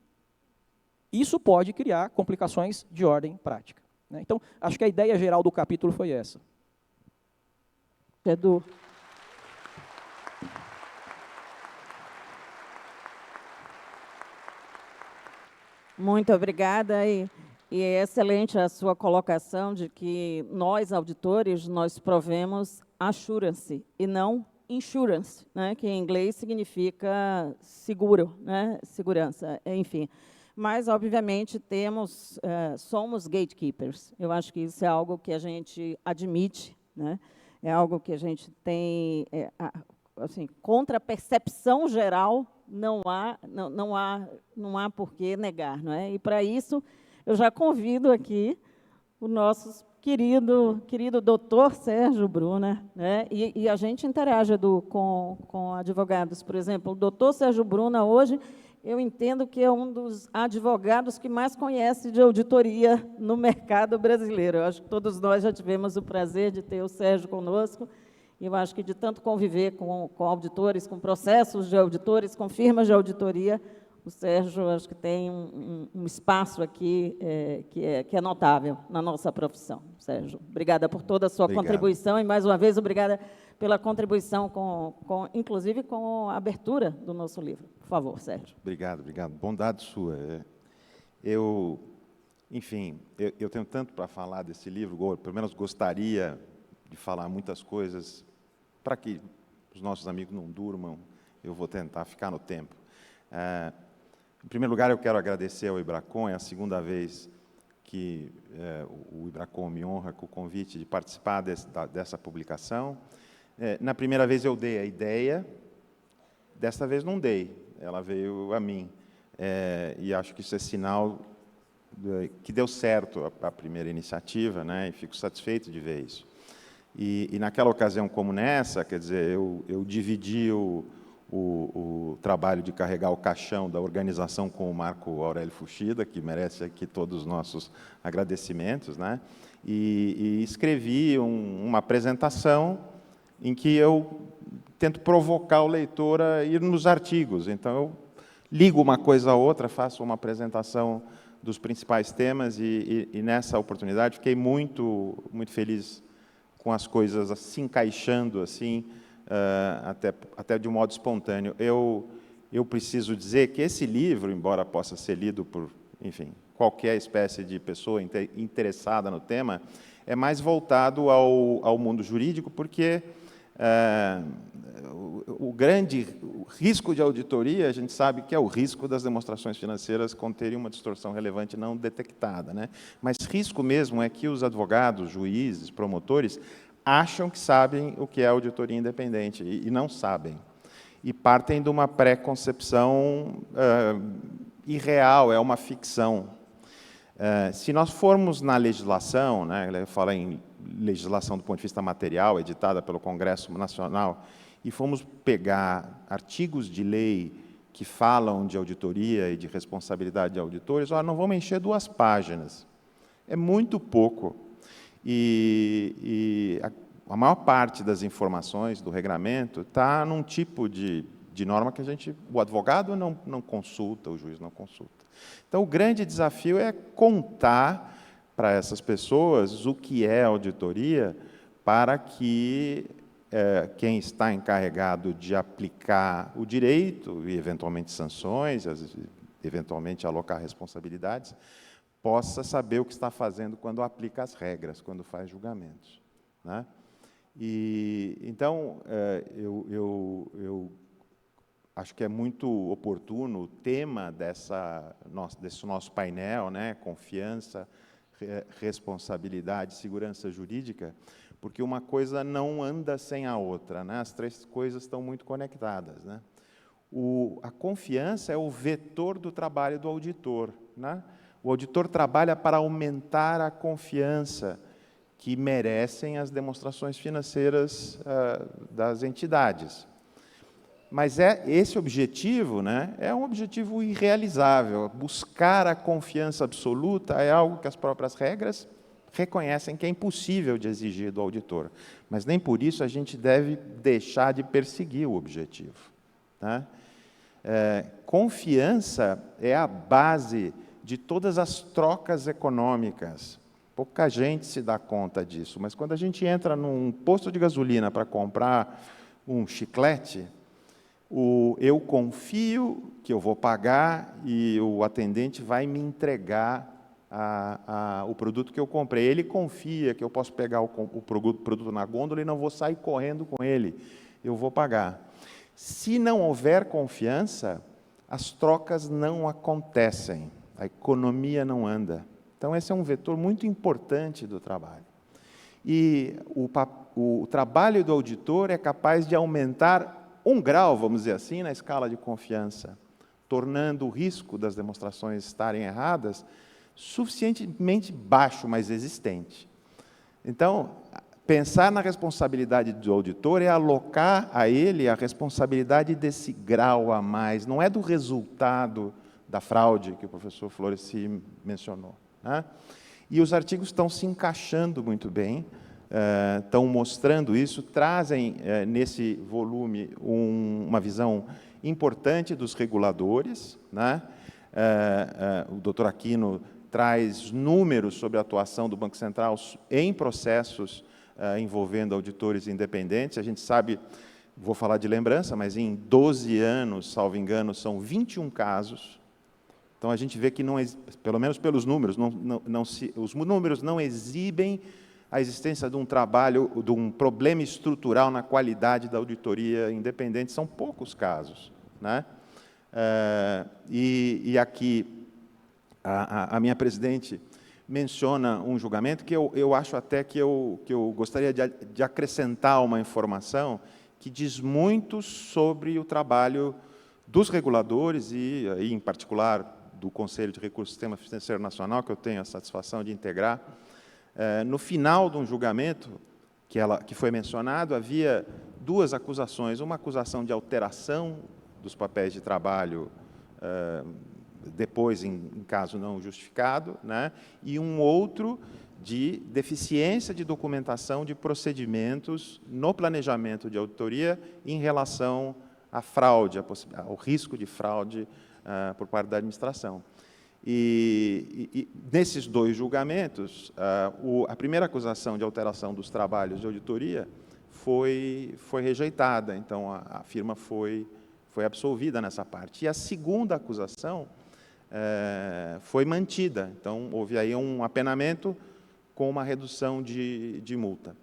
Isso pode criar complicações de ordem prática, né? Então, acho que a ideia geral do capítulo foi essa. Edu. Muito obrigada. E é excelente a sua colocação de que nós, auditores, nós provemos assurance e não insurance, né, que em inglês significa seguro, né, segurança, enfim. Mas, obviamente, somos gatekeepers. Eu acho que isso é algo que a gente admite, né, é algo que a gente tem, assim, contra a percepção geral, não há por que negar, não é? E, para isso, eu já convido aqui o nosso querido doutor Sérgio Brunner, né? E a gente interage, Edu, com advogados. Por exemplo, o doutor Sérgio Brunner, hoje, eu entendo que é um dos advogados que mais conhece de auditoria no mercado brasileiro. Eu acho que todos nós já tivemos o prazer de ter o Sérgio conosco, e eu acho que de tanto conviver com auditores, com processos de auditores, com firmas de auditoria, o Sérgio, acho que tem um espaço aqui que é notável na nossa profissão. Sérgio, obrigada por toda a sua contribuição e, mais uma vez, obrigada pela contribuição, inclusive com a abertura do nosso livro. Por favor, Sérgio. Obrigado. Bondade sua. Enfim, eu tenho tanto para falar desse livro, pelo menos gostaria de falar muitas coisas, para que os nossos amigos não durmam, eu vou tentar ficar no tempo. Em primeiro lugar, eu quero agradecer ao IBRACON, é a segunda vez que o IBRACON me honra com o convite de participar dessa publicação. Na primeira vez eu dei a ideia, desta vez não dei, ela veio a mim. E acho que isso é sinal que deu certo a primeira iniciativa, né, e fico satisfeito de ver isso. E naquela ocasião como nessa, quer dizer, eu dividi o trabalho de carregar o caixão da organização com o Marco Aurélio Fuchida, que merece aqui todos os nossos agradecimentos, né? E escrevi uma apresentação em que eu tento provocar o leitor a ir nos artigos. Então, eu ligo uma coisa a outra, faço uma apresentação dos principais temas e nessa oportunidade fiquei muito feliz com as coisas se encaixando assim, até de um modo espontâneo. Eu preciso dizer que esse livro, embora possa ser lido por, enfim, qualquer espécie de pessoa interessada no tema, é mais voltado ao mundo jurídico, porque o grande risco de auditoria, a gente sabe que é o risco das demonstrações financeiras conterem uma distorção relevante não detectada, né? Mas risco mesmo é que os advogados, juízes, promotores, acham que sabem o que é auditoria independente, e não sabem. E partem de uma pré-concepção irreal, é uma ficção. Se nós formos na legislação, né, ele fala em legislação do ponto de vista material, editada pelo Congresso Nacional, e fomos pegar artigos de lei que falam de auditoria e de responsabilidade de auditores, não vamos encher 2 páginas. É muito pouco. E a maior parte das informações do regramento está num tipo de norma que o advogado não consulta, o juiz não consulta. Então, o grande desafio é contar para essas pessoas o que é auditoria, para que quem está encarregado de aplicar o direito e, eventualmente, sanções, eventualmente, alocar responsabilidades, possa saber o que está fazendo quando aplica as regras, quando faz julgamentos, né? Então, eu acho que é muito oportuno o tema desse nosso painel, né? Confiança, responsabilidade, segurança jurídica, porque uma coisa não anda sem a outra, né? As 3 coisas estão muito conectadas, né? A confiança é o vetor do trabalho do auditor, né? O auditor trabalha para aumentar a confiança que merecem as demonstrações financeiras das entidades. Mas esse objetivo, né, é um objetivo irrealizável. Buscar a confiança absoluta é algo que as próprias regras reconhecem que é impossível de exigir do auditor, mas nem por isso a gente deve deixar de perseguir o objetivo, tá? Confiança é a base de todas as trocas econômicas. Pouca gente se dá conta disso, mas quando a gente entra num posto de gasolina para comprar um chiclete, eu confio que eu vou pagar e o atendente vai me entregar o produto que eu comprei. Ele confia que eu posso pegar o produto na gôndola e não vou sair correndo com ele. Eu vou pagar. Se não houver confiança, as trocas não acontecem, a economia não anda. Então, esse é um vetor muito importante do trabalho. E o trabalho do auditor é capaz de aumentar 1 grau, vamos dizer assim, na escala de confiança, tornando o risco das demonstrações estarem erradas suficientemente baixo, mas existente. Então, pensar na responsabilidade do auditor é alocar a ele a responsabilidade desse grau a mais, não é do resultado da fraude que o professor Floresci mencionou, né? E os artigos estão se encaixando muito bem, estão mostrando isso, trazem nesse volume uma visão importante dos reguladores, né? O doutor Aquino traz números sobre a atuação do Banco Central em processos envolvendo auditores independentes. A gente sabe, vou falar de lembrança, mas em 12 anos, salvo engano, são 21 casos. Então, a gente vê que, pelo menos pelos números, os números não exibem a existência de um trabalho, de um problema estrutural na qualidade da auditoria independente. São poucos casos, né? E aqui, a minha presidente menciona um julgamento que eu acho até que eu gostaria de acrescentar uma informação que diz muito sobre o trabalho dos reguladores e, em particular, do Conselho de Recursos do Sistema Financeiro Nacional, que eu tenho a satisfação de integrar. No final de um julgamento que foi mencionado, havia 2 acusações, uma acusação de alteração dos papéis de trabalho depois, em caso não justificado, né? E um outro de deficiência de documentação de procedimentos no planejamento de auditoria em relação à fraude, ao risco de fraude por parte da administração. E nesses 2 julgamentos, a primeira acusação de alteração dos trabalhos de auditoria foi rejeitada, então a firma foi absolvida nessa parte. E a segunda acusação foi mantida, então houve aí um apenamento com uma redução de multa.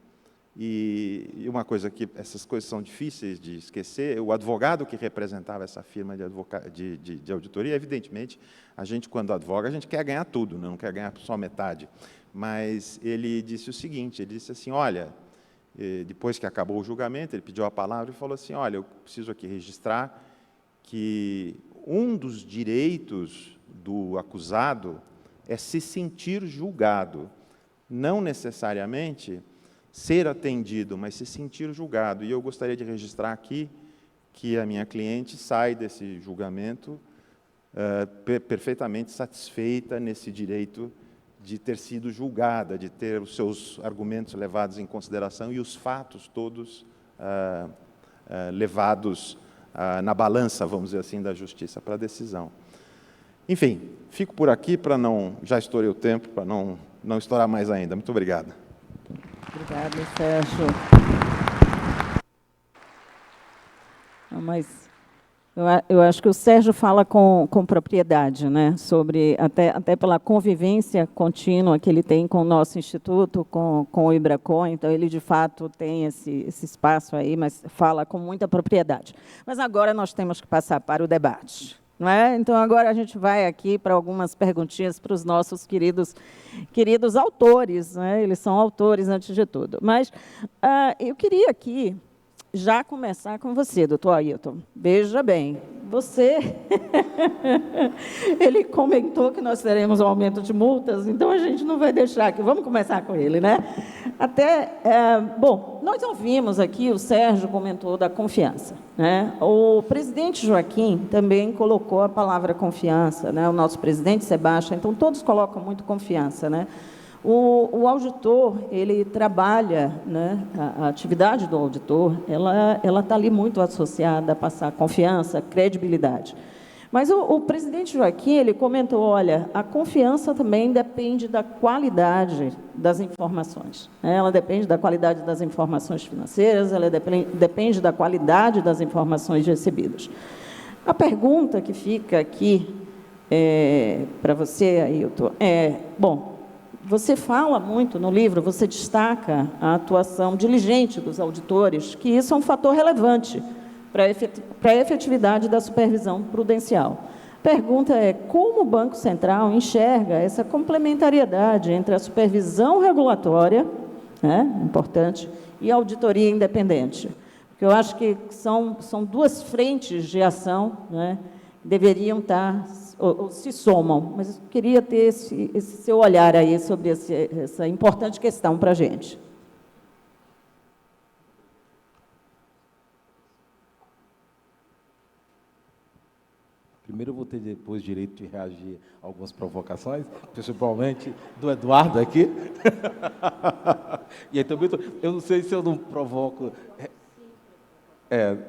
E uma coisa que essas coisas são difíceis de esquecer, o advogado que representava essa firma de auditoria, evidentemente, a gente, quando advoga, a gente quer ganhar tudo, não quer ganhar só metade. Mas ele disse o seguinte, ele disse assim, olha, depois que acabou o julgamento, ele pediu a palavra e falou assim, olha, eu preciso aqui registrar que um dos direitos do acusado é se sentir julgado, não necessariamente ser atendido, mas se sentir julgado. E eu gostaria de registrar aqui que a minha cliente sai desse julgamento perfeitamente satisfeita nesse direito de ter sido julgada, de ter os seus argumentos levados em consideração e os fatos todos levados na balança, vamos dizer assim, da justiça para a decisão. Enfim, fico por aqui para não... Já estourei o tempo, para não estourar mais ainda. Muito obrigado. Obrigada, Sérgio. Mas eu acho que o Sérgio fala com propriedade, né, sobre, até pela convivência contínua que ele tem com o nosso instituto, com o IBRACON, então ele, de fato, tem esse espaço aí, mas fala com muita propriedade. Mas agora nós temos que passar para o debate. Não é? Então, agora a gente vai aqui para algumas perguntinhas para os nossos queridos autores, né? Eles são autores antes de tudo. Mas eu queria aqui já começar com você, doutor Ailton. Veja bem, você... ele comentou que nós teremos um aumento de multas, então a gente não vai deixar aqui. Vamos começar com ele, né? Bom, nós ouvimos aqui, o Sérgio comentou da confiança, né? O presidente Joaquim também colocou a palavra confiança, né? O nosso presidente Sebastião, então todos colocam muito confiança, né? O auditor, ele trabalha, né, a atividade do auditor, ela está ali muito associada a passar confiança, credibilidade. Mas o presidente Joaquim, ele comentou, olha, a confiança também depende da qualidade das informações, né? Ela depende da qualidade das informações financeiras, ela depende da qualidade das informações recebidas. A pergunta que fica aqui para você, Ailton, bom, você fala muito no livro, você destaca a atuação diligente dos auditores, que isso é um fator relevante para a efetividade da supervisão prudencial. A pergunta é, como o Banco Central enxerga essa complementariedade entre a supervisão regulatória, né, importante, e a auditoria independente? Porque eu acho que são duas frentes de ação, né, deveriam estar, ou se somam, mas eu queria ter esse seu olhar aí sobre essa importante questão para a gente. Primeiro eu vou ter depois direito de reagir a algumas provocações, principalmente do Eduardo aqui. E aí também, eu não sei se eu não provoco...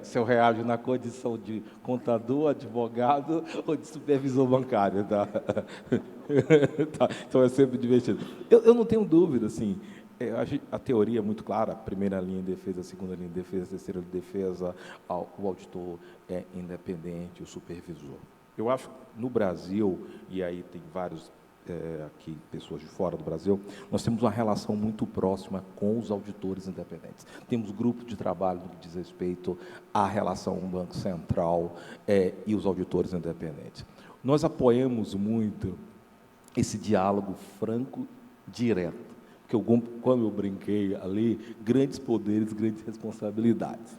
se eu reajo na condição de contador, advogado ou de supervisor bancário, tá? Tá, então é sempre divertido. Eu não tenho dúvida, assim, a teoria é muito clara, a primeira linha de defesa, a segunda linha de defesa, a terceira linha de defesa, o auditor é independente, o supervisor. Eu acho que no Brasil, e aí tem vários aqui, pessoas de fora do Brasil, nós temos uma relação muito próxima com os auditores independentes. Temos grupos de trabalho no que diz respeito à relação com o Banco Central e os auditores independentes. Nós apoiamos muito esse diálogo franco, direto, porque quando eu brinquei ali, grandes poderes, grandes responsabilidades.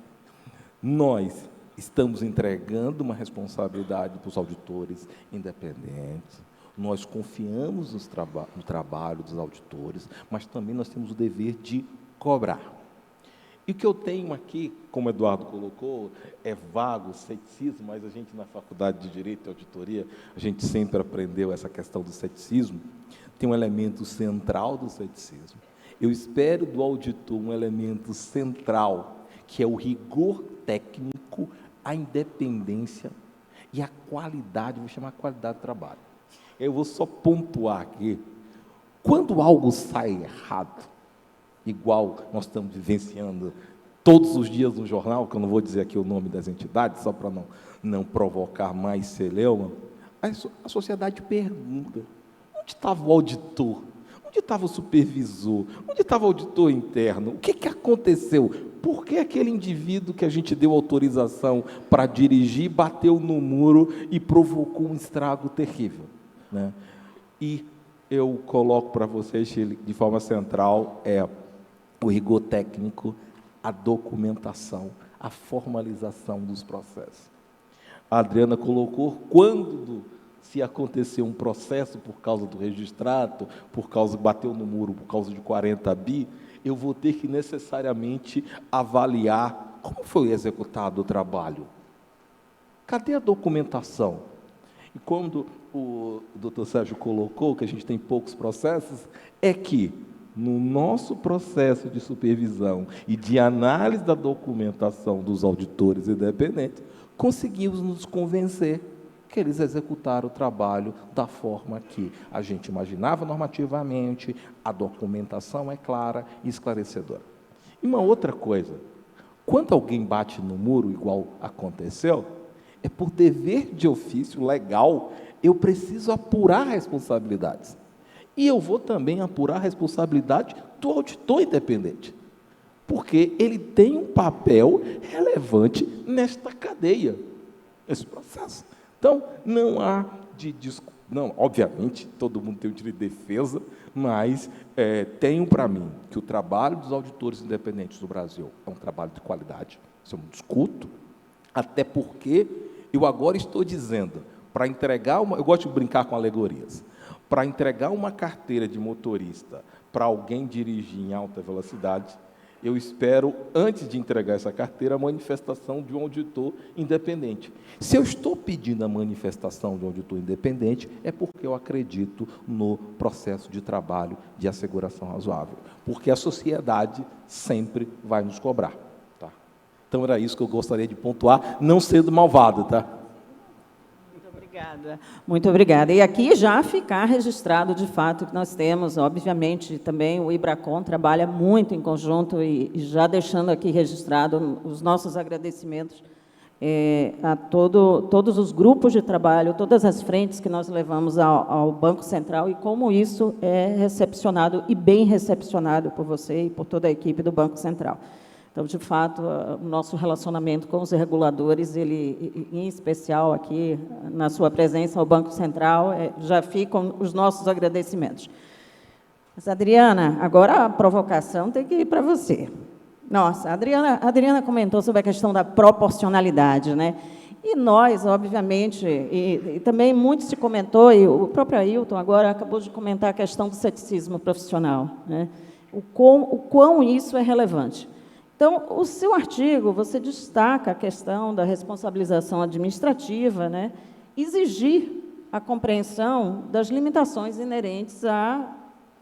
Nós estamos entregando uma responsabilidade para os auditores independentes. Nós confiamos no trabalho dos auditores, mas também nós temos o dever de cobrar. E o que eu tenho aqui, como o Eduardo colocou, é vago, ceticismo, mas a gente na Faculdade de Direito e Auditoria, a gente sempre aprendeu essa questão do ceticismo, tem um elemento central do ceticismo. Eu espero do auditor um elemento central, que é o rigor técnico, a independência e a qualidade, vou chamar qualidade do trabalho. Eu vou só pontuar aqui, quando algo sai errado, igual nós estamos vivenciando todos os dias no jornal, que eu não vou dizer aqui o nome das entidades, só para não provocar mais celeuma, a sociedade pergunta, onde estava o auditor? Onde estava o supervisor? Onde estava o auditor interno? O que aconteceu? Por que aquele indivíduo que a gente deu autorização para dirigir bateu no muro e provocou um estrago terrível? Né? E eu coloco para vocês, de forma central, o rigor técnico, a documentação, a formalização dos processos. A Adriana colocou, quando se acontecer um processo por causa do registrato, por causa que bateu no muro, por causa de 40 bi, eu vou ter que necessariamente avaliar como foi executado o trabalho. Cadê a documentação? E quando o doutor Sérgio colocou que a gente tem poucos processos, é que no nosso processo de supervisão e de análise da documentação dos auditores independentes, conseguimos nos convencer que eles executaram o trabalho da forma que a gente imaginava normativamente, a documentação é clara e esclarecedora. E uma outra coisa, quando alguém bate no muro, igual aconteceu, é por dever de ofício legal, eu preciso apurar responsabilidades. E eu vou também apurar a responsabilidade do auditor independente, porque ele tem um papel relevante nesta cadeia, nesse processo. Então, não há não, obviamente, todo mundo tem o direito de defesa, mas tenho para mim que o trabalho dos auditores independentes do Brasil é um trabalho de qualidade, isso eu não discuto, até porque eu agora estou dizendo, para entregar eu gosto de brincar com alegorias, para entregar uma carteira de motorista para alguém dirigir em alta velocidade, eu espero, antes de entregar essa carteira, a manifestação de um auditor independente. Se eu estou pedindo a manifestação de um auditor independente, é porque eu acredito no processo de trabalho de asseguração razoável, porque a sociedade sempre vai nos cobrar. Tá? Então, era isso que eu gostaria de pontuar, não sendo malvado, tá? Muito obrigada. E aqui já ficar registrado, de fato, que nós temos, obviamente, também o IBRACON trabalha muito em conjunto e já deixando aqui registrado os nossos agradecimentos a todos os grupos de trabalho, todas as frentes que nós levamos ao Banco Central e como isso é recepcionado e bem recepcionado por você e por toda a equipe do Banco Central. Então, de fato, o nosso relacionamento com os reguladores, ele, em especial aqui, na sua presença ao Banco Central, já ficam os nossos agradecimentos. Mas, Adriana, agora a provocação tem que ir para você. Nossa, a Adriana comentou sobre a questão da proporcionalidade, né? E nós, obviamente, e também muito se comentou, e o próprio Ailton agora acabou de comentar a questão do ceticismo profissional, né? O quão isso é relevante. Então, o seu artigo, você destaca a questão da responsabilização administrativa, né? Exigir a compreensão das limitações inerentes à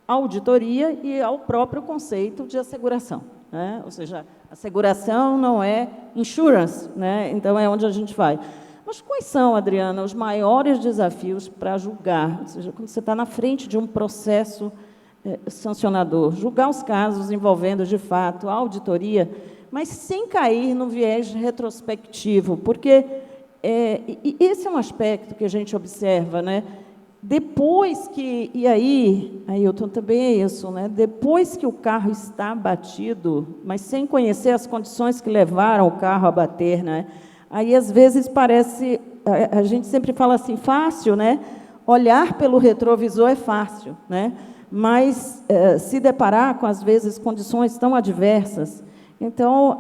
auditoria e ao próprio conceito de asseguração, né? Ou seja, asseguração não é insurance, né? Então, é onde a gente vai. Mas quais são, Adriana, os maiores desafios para julgar? Ou seja, quando você está na frente de um processo sancionador, julgar os casos envolvendo, de fato, a auditoria, mas sem cair no viés retrospectivo, porque esse é um aspecto que a gente observa, né? Depois que, e aí, Ailton, também é isso, né? Depois que o carro está batido, mas sem conhecer as condições que levaram o carro a bater, né? Aí, às vezes, parece, a gente sempre fala assim, fácil, né? Olhar pelo retrovisor é fácil, né? Mas se deparar com, às vezes, condições tão adversas. Então,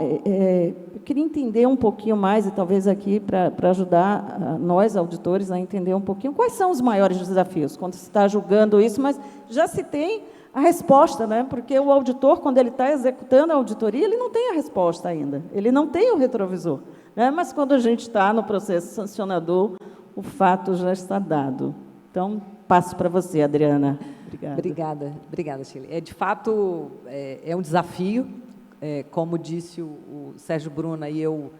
eu queria entender um pouquinho mais, e talvez aqui para ajudar nós, auditores, a entender um pouquinho quais são os maiores desafios quando se está julgando isso, mas já se tem a resposta, né? Porque o auditor, quando ele está executando a auditoria, ele não tem a resposta ainda, ele não tem o retrovisor, né? Mas quando a gente está no processo sancionador, o fato já está dado. Então, passo para você, Adriana. Obrigada, Shirley. De fato, é um desafio, como disse o Sérgio Bruna, e eu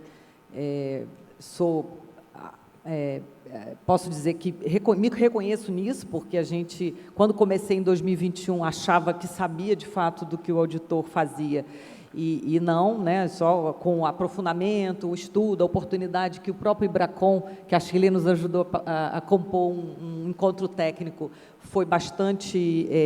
posso dizer que me reconheço nisso, porque a gente, quando comecei em 2021, achava que sabia, de fato, do que o auditor fazia, e não, né, só com o aprofundamento, o estudo, a oportunidade que o próprio IBRACON, que a Shirley nos ajudou a compor um encontro técnico, foi bastante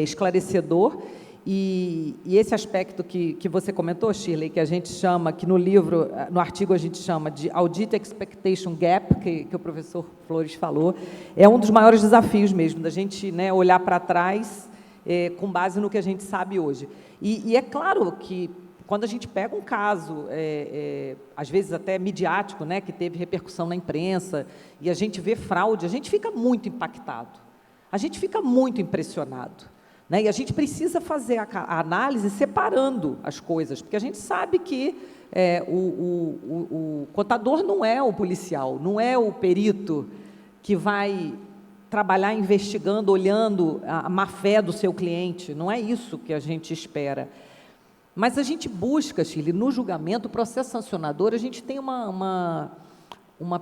esclarecedor, e esse aspecto que você comentou, Shirley, que a gente chama, que no livro, no artigo a gente chama de Audit Expectation Gap, que o professor Flores falou, é um dos maiores desafios mesmo, da gente, né, olhar para trás com base no que a gente sabe hoje. E é claro que, quando a gente pega um caso, às vezes até midiático, né, que teve repercussão na imprensa, e a gente vê fraude, a gente fica muito impactado, a gente fica muito impressionado, né, e a gente precisa fazer a análise separando as coisas, porque a gente sabe que o contador não é o policial, não é o perito que vai trabalhar investigando, olhando a má-fé do seu cliente, não é isso que a gente espera. Mas a gente busca, Shirley, no julgamento, o processo sancionador, a gente tem uma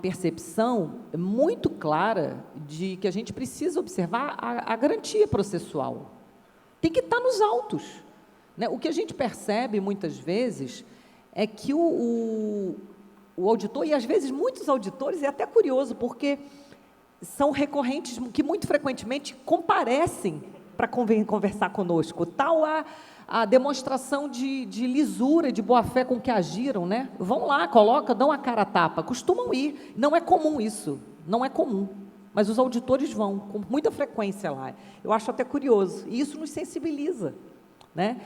percepção muito clara de que a gente precisa observar a garantia processual. Tem que estar nos autos, né? O que a gente percebe, muitas vezes, é que o auditor, e às vezes muitos auditores, é até curioso, porque são recorrentes que muito frequentemente comparecem para conversar conosco, tal a demonstração de lisura, de boa-fé com que agiram, né? Vão lá, colocam, dão a cara a tapa, costumam ir. Não é comum isso, não é comum. Mas os auditores vão com muita frequência lá. Eu acho até curioso. E isso nos sensibiliza, né?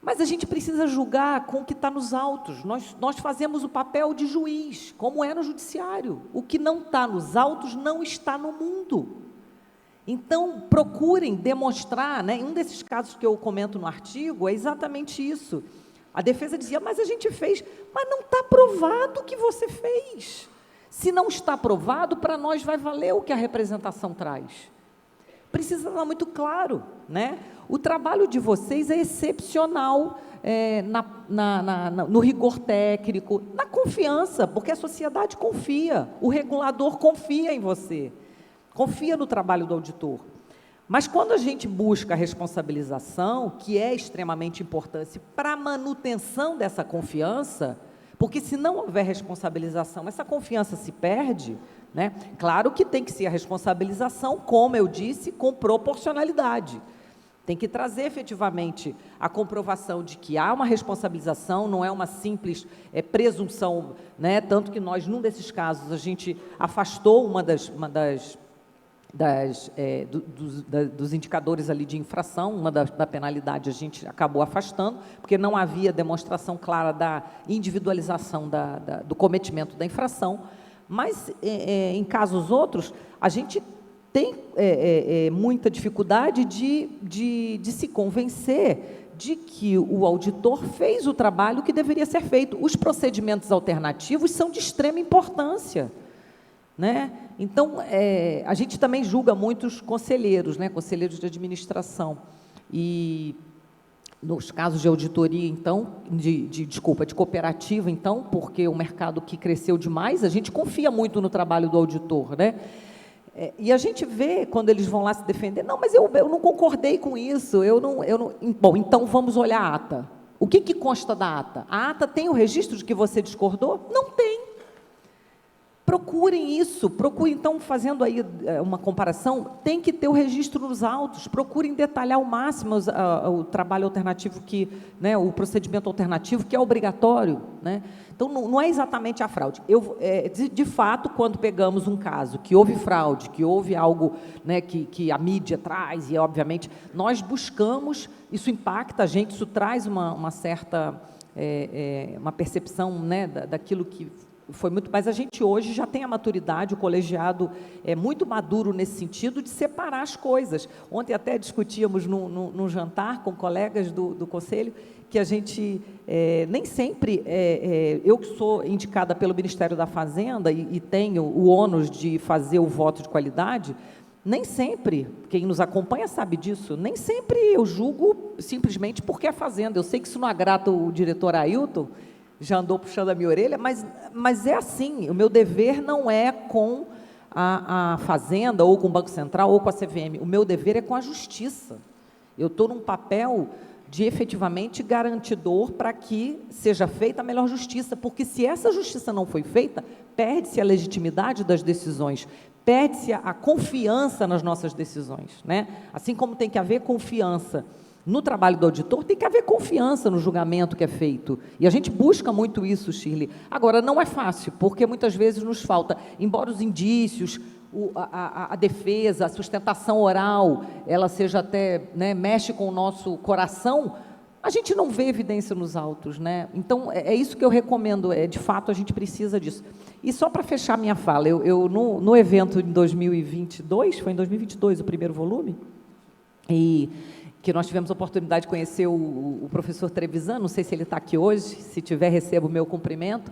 Mas a gente precisa julgar com o que está nos autos. Nós fazemos o papel de juiz, como é no judiciário. O que não está nos autos não está no mundo. Então, procurem demonstrar, né? Um desses casos que eu comento no artigo é exatamente isso. A defesa dizia, mas a gente fez, mas não está provado que você fez. Se não está provado, para nós vai valer o que a representação traz. Precisa estar muito claro, né? O trabalho de vocês é excepcional no rigor técnico, na confiança, porque a sociedade confia, o regulador confia em você, confia no trabalho do auditor. Mas quando a gente busca a responsabilização, que é extremamente importante para a manutenção dessa confiança, porque se não houver responsabilização, essa confiança se perde, né? Claro que tem que ser a responsabilização, como eu disse, com proporcionalidade. Tem que trazer efetivamente a comprovação de que há uma responsabilização, não é uma simples presunção, né? Tanto que nós, num desses casos, a gente afastou dos indicadores ali de infração, da penalidade a gente acabou afastando, porque não havia demonstração clara da individualização do cometimento da infração, mas em casos outros, a gente tem muita dificuldade de se convencer de que o auditor fez o trabalho que deveria ser feito. Os procedimentos alternativos são de extrema importância, né? Então, a gente também julga muitos conselheiros, né? Conselheiros de administração. E, nos casos de auditoria, então, de cooperativa, então, porque o mercado que cresceu demais, a gente confia muito no trabalho do auditor, né? E a gente vê, quando eles vão lá se defender, não, mas eu não concordei com isso, bom, então vamos olhar a ata. O que consta da ata? A ata tem o registro de que você discordou? Não tem. Procurem isso, então, fazendo aí uma comparação, tem que ter o registro nos autos, procurem detalhar ao máximo o trabalho alternativo, né, o procedimento alternativo, que é obrigatório, né? Então, não é exatamente a fraude. De fato, quando pegamos um caso que houve fraude, que houve algo, né, que a mídia traz, e, obviamente, nós buscamos, isso impacta a gente, isso traz uma certa uma percepção, né, daquilo que foi muito, mas a gente hoje já tem a maturidade, o colegiado é muito maduro nesse sentido de separar as coisas. Ontem até discutíamos num jantar com colegas do Conselho, que a gente nem sempre, eu que sou indicada pelo Ministério da Fazenda e tenho o ônus de fazer o voto de qualidade, nem sempre, quem nos acompanha sabe disso, nem sempre eu julgo simplesmente porque é Fazenda. Eu sei que isso não agrada o diretor Ailton, já andou puxando a minha orelha, mas é assim, o meu dever não é com a Fazenda, ou com o Banco Central, ou com a CVM, o meu dever é com a Justiça. Eu estou num papel de efetivamente garantidor para que seja feita a melhor justiça, porque se essa justiça não foi feita, perde-se a legitimidade das decisões, perde-se a confiança nas nossas decisões, né? Assim como tem que haver confiança no trabalho do auditor, tem que haver confiança no julgamento que é feito. E a gente busca muito isso, Shirley. Agora, não é fácil, porque muitas vezes nos falta, embora os indícios, a defesa, a sustentação oral, ela seja até, né, mexe com o nosso coração, a gente não vê evidência nos autos, né? Então, é isso que eu recomendo, de fato, a gente precisa disso. E só para fechar minha fala, eu no evento em 2022, foi em 2022 o primeiro volume, e que nós tivemos a oportunidade de conhecer o professor Trevisan, não sei se ele está aqui hoje, se tiver, recebo o meu cumprimento,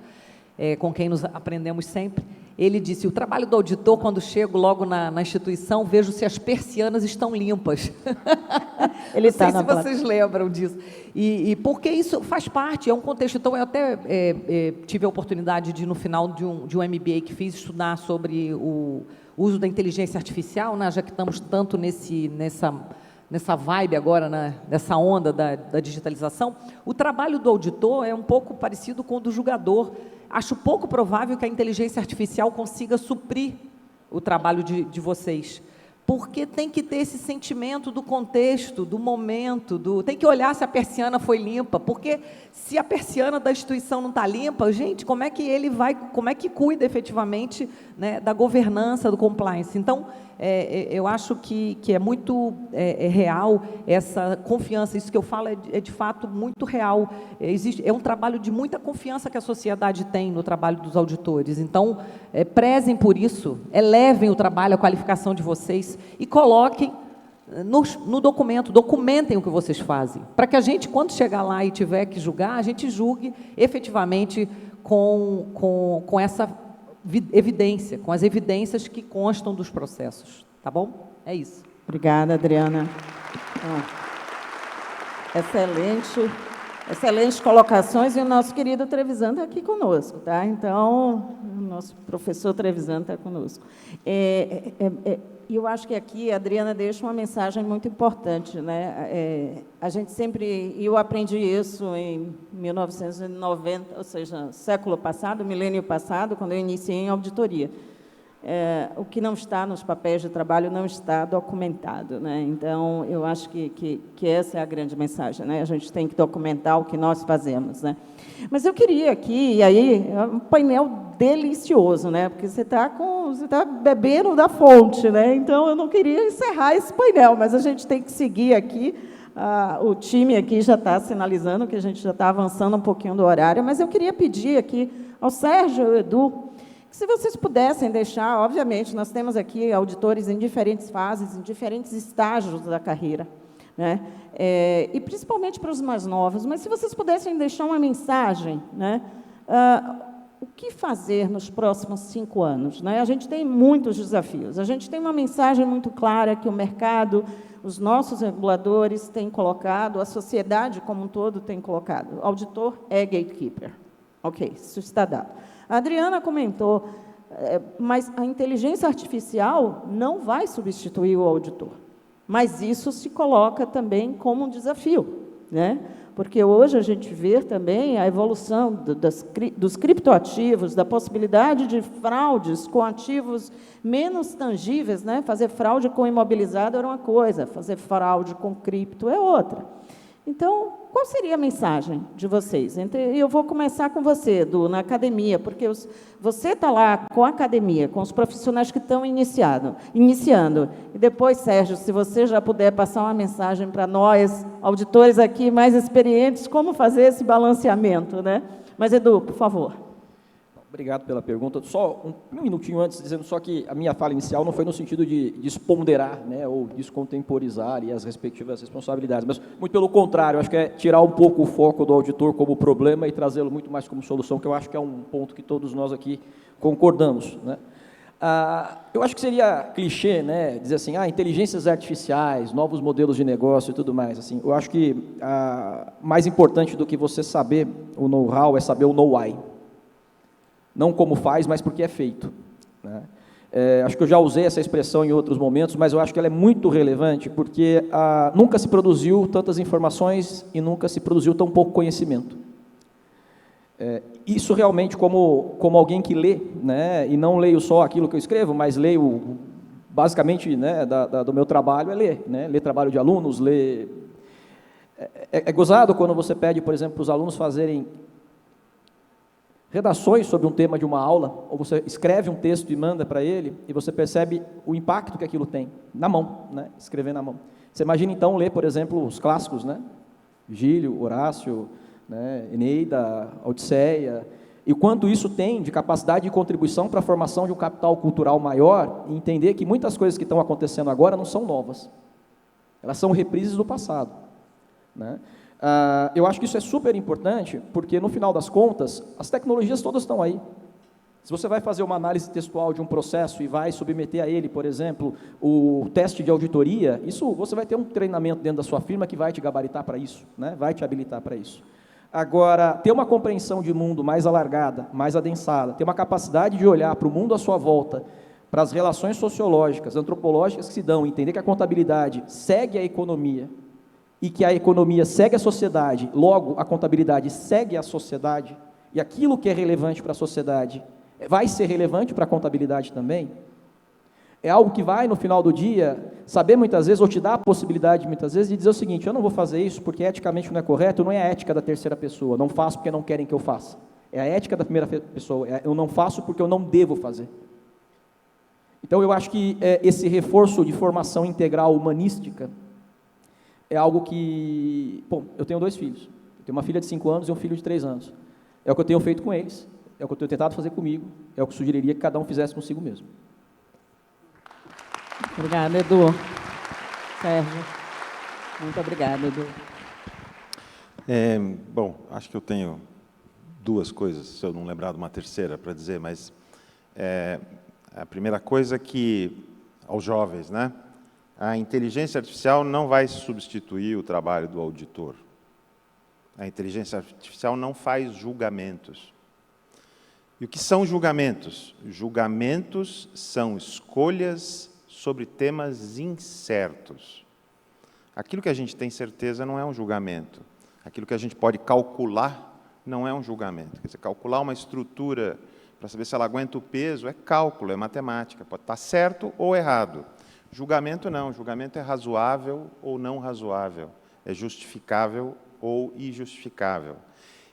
com quem nos aprendemos sempre. Ele disse, o trabalho do auditor, quando chego logo na instituição, vejo se as persianas estão limpas. Ele não sei se vocês lembram disso. E porque isso faz parte, é um contexto. Então, eu até tive a oportunidade de, no final de um MBA que fiz, estudar sobre o uso da inteligência artificial, né, já que estamos tanto nessa vibe agora, nessa onda da digitalização. O trabalho do auditor é um pouco parecido com o do julgador. Acho pouco provável que a inteligência artificial consiga suprir o trabalho de vocês, porque tem que ter esse sentimento do contexto, do momento, tem que olhar se a persiana foi limpa, porque se a persiana da instituição não está limpa, gente, como é que cuida efetivamente, né, da governança, do compliance? Então, eu acho que é muito real essa confiança, isso que eu falo é de fato muito real, é um trabalho de muita confiança que a sociedade tem no trabalho dos auditores, então prezem por isso, elevem o trabalho, a qualificação de vocês e coloquem no documento, documentem o que vocês fazem, para que a gente, quando chegar lá e tiver que julgar, a gente julgue efetivamente com essa evidência, com as evidências que constam dos processos. Tá bom? É isso. Obrigada, Adriana. Excelentes colocações, e o nosso querido Trevisan está aqui conosco, tá? Então, o nosso professor Trevisan está conosco. E eu acho que aqui a Adriana deixa uma mensagem muito importante, né? A gente sempre, e eu aprendi isso em 1990, ou seja, século passado, milênio passado, quando eu iniciei em auditoria. O que não está nos papéis de trabalho não está documentado, né? Então, eu acho que essa é a grande mensagem, né? A gente tem que documentar o que nós fazemos, né? Mas eu queria aqui, e aí, é um painel delicioso, né? Porque você está bebendo da fonte, né? Então, eu não queria encerrar esse painel, mas a gente tem que seguir aqui. O time aqui já está sinalizando que a gente já está avançando um pouquinho do horário, mas eu queria pedir aqui ao Sérgio e ao Edu, que se vocês pudessem deixar, obviamente, nós temos aqui auditores em diferentes fases, em diferentes estágios da carreira, né? E principalmente para os mais novos, mas se vocês pudessem deixar uma mensagem, né? O que fazer nos próximos 5 anos, né? A gente tem muitos desafios, a gente tem uma mensagem muito clara que o mercado, os nossos reguladores têm colocado, a sociedade como um todo tem colocado. O auditor é gatekeeper. Ok, isso está dado. A Adriana comentou, mas a inteligência artificial não vai substituir o auditor. Mas isso se coloca também como um desafio, né? Porque hoje a gente vê também a evolução dos criptoativos, da possibilidade de fraudes com ativos menos tangíveis, né? Fazer fraude com imobilizado era uma coisa, fazer fraude com cripto é outra. Então, qual seria a mensagem de vocês? Eu vou começar com você, Edu, na academia, porque você está lá com a academia, com os profissionais que estão iniciando. E depois, Sérgio, se você já puder passar uma mensagem para nós, auditores aqui mais experientes, como fazer esse balanceamento, né? Mas, Edu, por favor. Obrigado pela pergunta. Só um minutinho antes, dizendo só que a minha fala inicial não foi no sentido de desponderar, né, ou descontemporizar e as respectivas responsabilidades, mas muito pelo contrário, acho que é tirar um pouco o foco do auditor como problema e trazê-lo muito mais como solução, que eu acho que é um ponto que todos nós aqui concordamos, né? Eu acho que seria clichê, né, dizer assim, inteligências artificiais, novos modelos de negócio e tudo mais. Assim, eu acho que mais importante do que você saber o know-how é saber o know-why. Não como faz, mas porque é feito, né? Acho que eu já usei essa expressão em outros momentos, mas eu acho que ela é muito relevante, porque nunca se produziu tantas informações e nunca se produziu tão pouco conhecimento. Isso realmente, como alguém que lê, né, e não leio só aquilo que eu escrevo, mas leio, basicamente, né, do meu trabalho é ler, né, ler trabalho de alunos, ler... É gozado quando você pede, por exemplo, para os alunos fazerem redações sobre um tema de uma aula, ou você escreve um texto e manda para ele, e você percebe o impacto que aquilo tem, na mão, né? Escrever na mão. Você imagina, então, ler, por exemplo, os clássicos, né? Virgílio, Horácio, né? Eneida, Odisseia, e o quanto isso tem de capacidade de contribuição para a formação de um capital cultural maior, e entender que muitas coisas que estão acontecendo agora não são novas, elas são reprises do passado, né? Eu acho que isso é super importante, porque, no final das contas, as tecnologias todas estão aí. Se você vai fazer uma análise textual de um processo e vai submeter a ele, por exemplo, o teste de auditoria, isso você vai ter um treinamento dentro da sua firma que vai te gabaritar para isso, né? Vai te habilitar para isso. Agora, ter uma compreensão de mundo mais alargada, mais adensada, ter uma capacidade de olhar para o mundo à sua volta, para as relações sociológicas, antropológicas que se dão, entender que a contabilidade segue a economia, e que a economia segue a sociedade, logo a contabilidade segue a sociedade, e aquilo que é relevante para a sociedade vai ser relevante para a contabilidade também, é algo que vai, no final do dia, saber muitas vezes, ou te dar a possibilidade, muitas vezes, de dizer o seguinte: eu não vou fazer isso porque eticamente não é correto, não é a ética da terceira pessoa, não faço porque não querem que eu faça, é a ética da primeira pessoa, eu não faço porque eu não devo fazer. Então, eu acho que esse reforço de formação integral humanística é algo que... Bom, eu tenho 2 filhos. Eu tenho uma filha de 5 anos e um filho de 3 anos. É o que eu tenho feito com eles, é o que eu tenho tentado fazer comigo, é o que eu sugeriria que cada um fizesse consigo mesmo. Obrigada, Edu. Sérgio. Muito obrigada, Edu. Bom, acho que eu tenho duas coisas, se eu não lembrar de uma terceira para dizer, mas a primeira coisa é que, aos jovens, né, a inteligência artificial não vai substituir o trabalho do auditor. A inteligência artificial não faz julgamentos. E o que são julgamentos? Julgamentos são escolhas sobre temas incertos. Aquilo que a gente tem certeza não é um julgamento. Aquilo que a gente pode calcular não é um julgamento. Quer dizer, calcular uma estrutura para saber se ela aguenta o peso é cálculo, é matemática. Pode estar certo ou errado. Julgamento não. Julgamento é razoável ou não razoável. É justificável ou injustificável.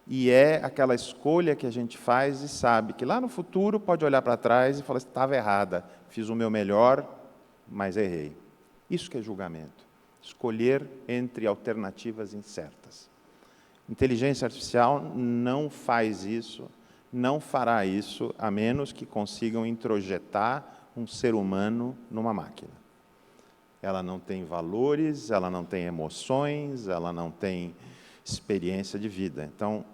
E é aquela escolha que a gente faz e sabe que lá no futuro pode olhar para trás e falar assim, estava errada, fiz o meu melhor, mas errei. Isso que é julgamento. Escolher entre alternativas incertas. Inteligência artificial não faz isso, não fará isso, a menos que consigam introjetar um ser humano numa máquina. Ela não tem valores, ela não tem emoções, ela não tem experiência de vida. Então,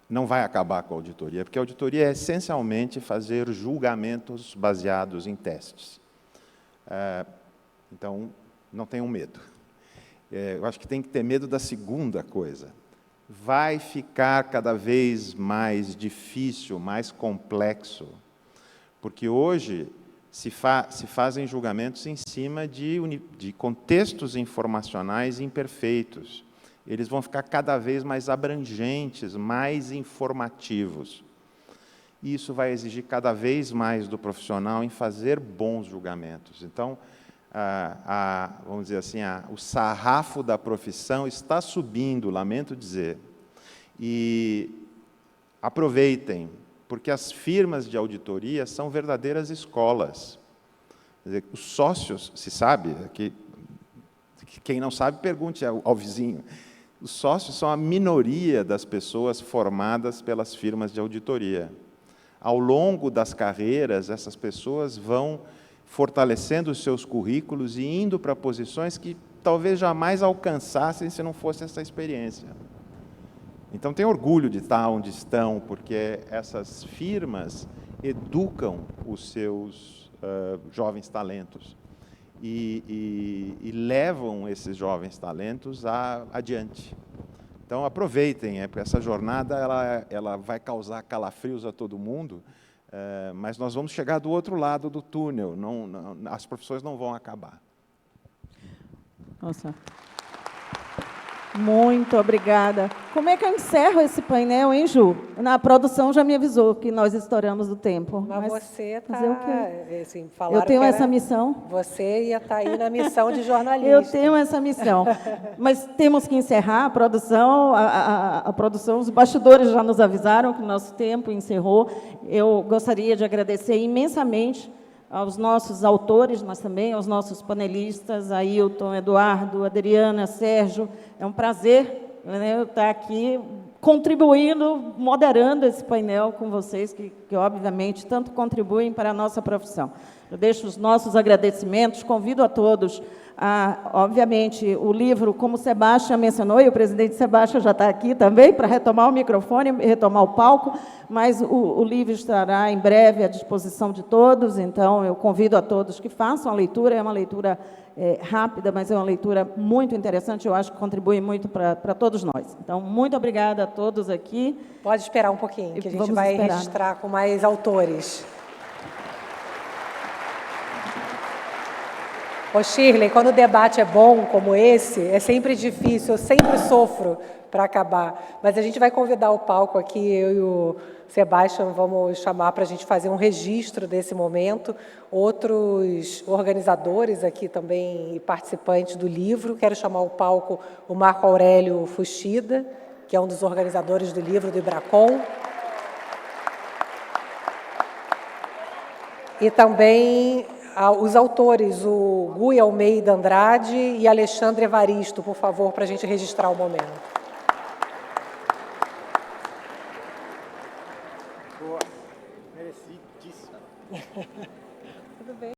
não vai acabar com a auditoria, porque a auditoria é essencialmente fazer julgamentos baseados em testes. Então, não tenham medo. Eu acho que tem que ter medo da segunda coisa. Vai ficar cada vez mais difícil, mais complexo, porque hoje se fazem julgamentos em cima de contextos informacionais imperfeitos. Eles vão ficar cada vez mais abrangentes, mais informativos. E isso vai exigir cada vez mais do profissional em fazer bons julgamentos. Então, vamos dizer assim, o sarrafo da profissão está subindo, lamento dizer. E aproveitem, porque as firmas de auditoria são verdadeiras escolas. Quer dizer, os sócios, se sabe, quem não sabe, pergunte ao vizinho. Os sócios são a minoria das pessoas formadas pelas firmas de auditoria. Ao longo das carreiras, essas pessoas vão fortalecendo os seus currículos e indo para posições que talvez jamais alcançassem se não fosse essa experiência. Então, tenho orgulho de estar onde estão, porque essas firmas educam os seus jovens talentos e levam esses jovens talentos adiante. Então, aproveitem, porque essa jornada ela vai causar calafrios a todo mundo, mas nós vamos chegar do outro lado do túnel, as profissões não vão acabar. Nossa. Muito obrigada. Como é que eu encerro esse painel, hein, Ju? Na produção já me avisou que nós estouramos o tempo. Mas você está... Assim, eu tenho essa missão. Você ia estar aí na missão de jornalista. Eu tenho essa missão. Mas temos que encerrar a produção. A produção, os bastidores já nos avisaram que o nosso tempo encerrou. Eu gostaria de agradecer imensamente aos nossos autores, mas também aos nossos panelistas, Ailton, Eduardo, Adriana, Sérgio. É um prazer, né, eu estar aqui contribuindo, moderando esse painel com vocês, que obviamente, tanto contribuem para a nossa profissão. Eu deixo os nossos agradecimentos, convido a todos obviamente, o livro, como o Sebastião mencionou, e o presidente Sebastião já está aqui também, para retomar o microfone, retomar o palco, mas o livro estará em breve à disposição de todos, então eu convido a todos que façam a leitura, é uma leitura rápida, mas é uma leitura muito interessante, eu acho que contribui muito para todos nós. Então, muito obrigada a todos aqui. Pode esperar um pouquinho, que a gente vai registrar com mais autores. Ô, Shirley, quando o debate é bom como esse, é sempre difícil, eu sempre sofro para acabar. Mas a gente vai convidar o palco aqui, eu e o Sebastião vamos chamar para a gente fazer um registro desse momento. Outros organizadores aqui também e participantes do livro. Quero chamar ao palco o Marco Aurélio Fuchida, que é um dos organizadores do livro do Ibracon. E também os autores, o Gui Almeida Andrade e Alexandre Evaristo, por favor, para a gente registrar o momento. Boa, merecidíssimo. Tudo bem.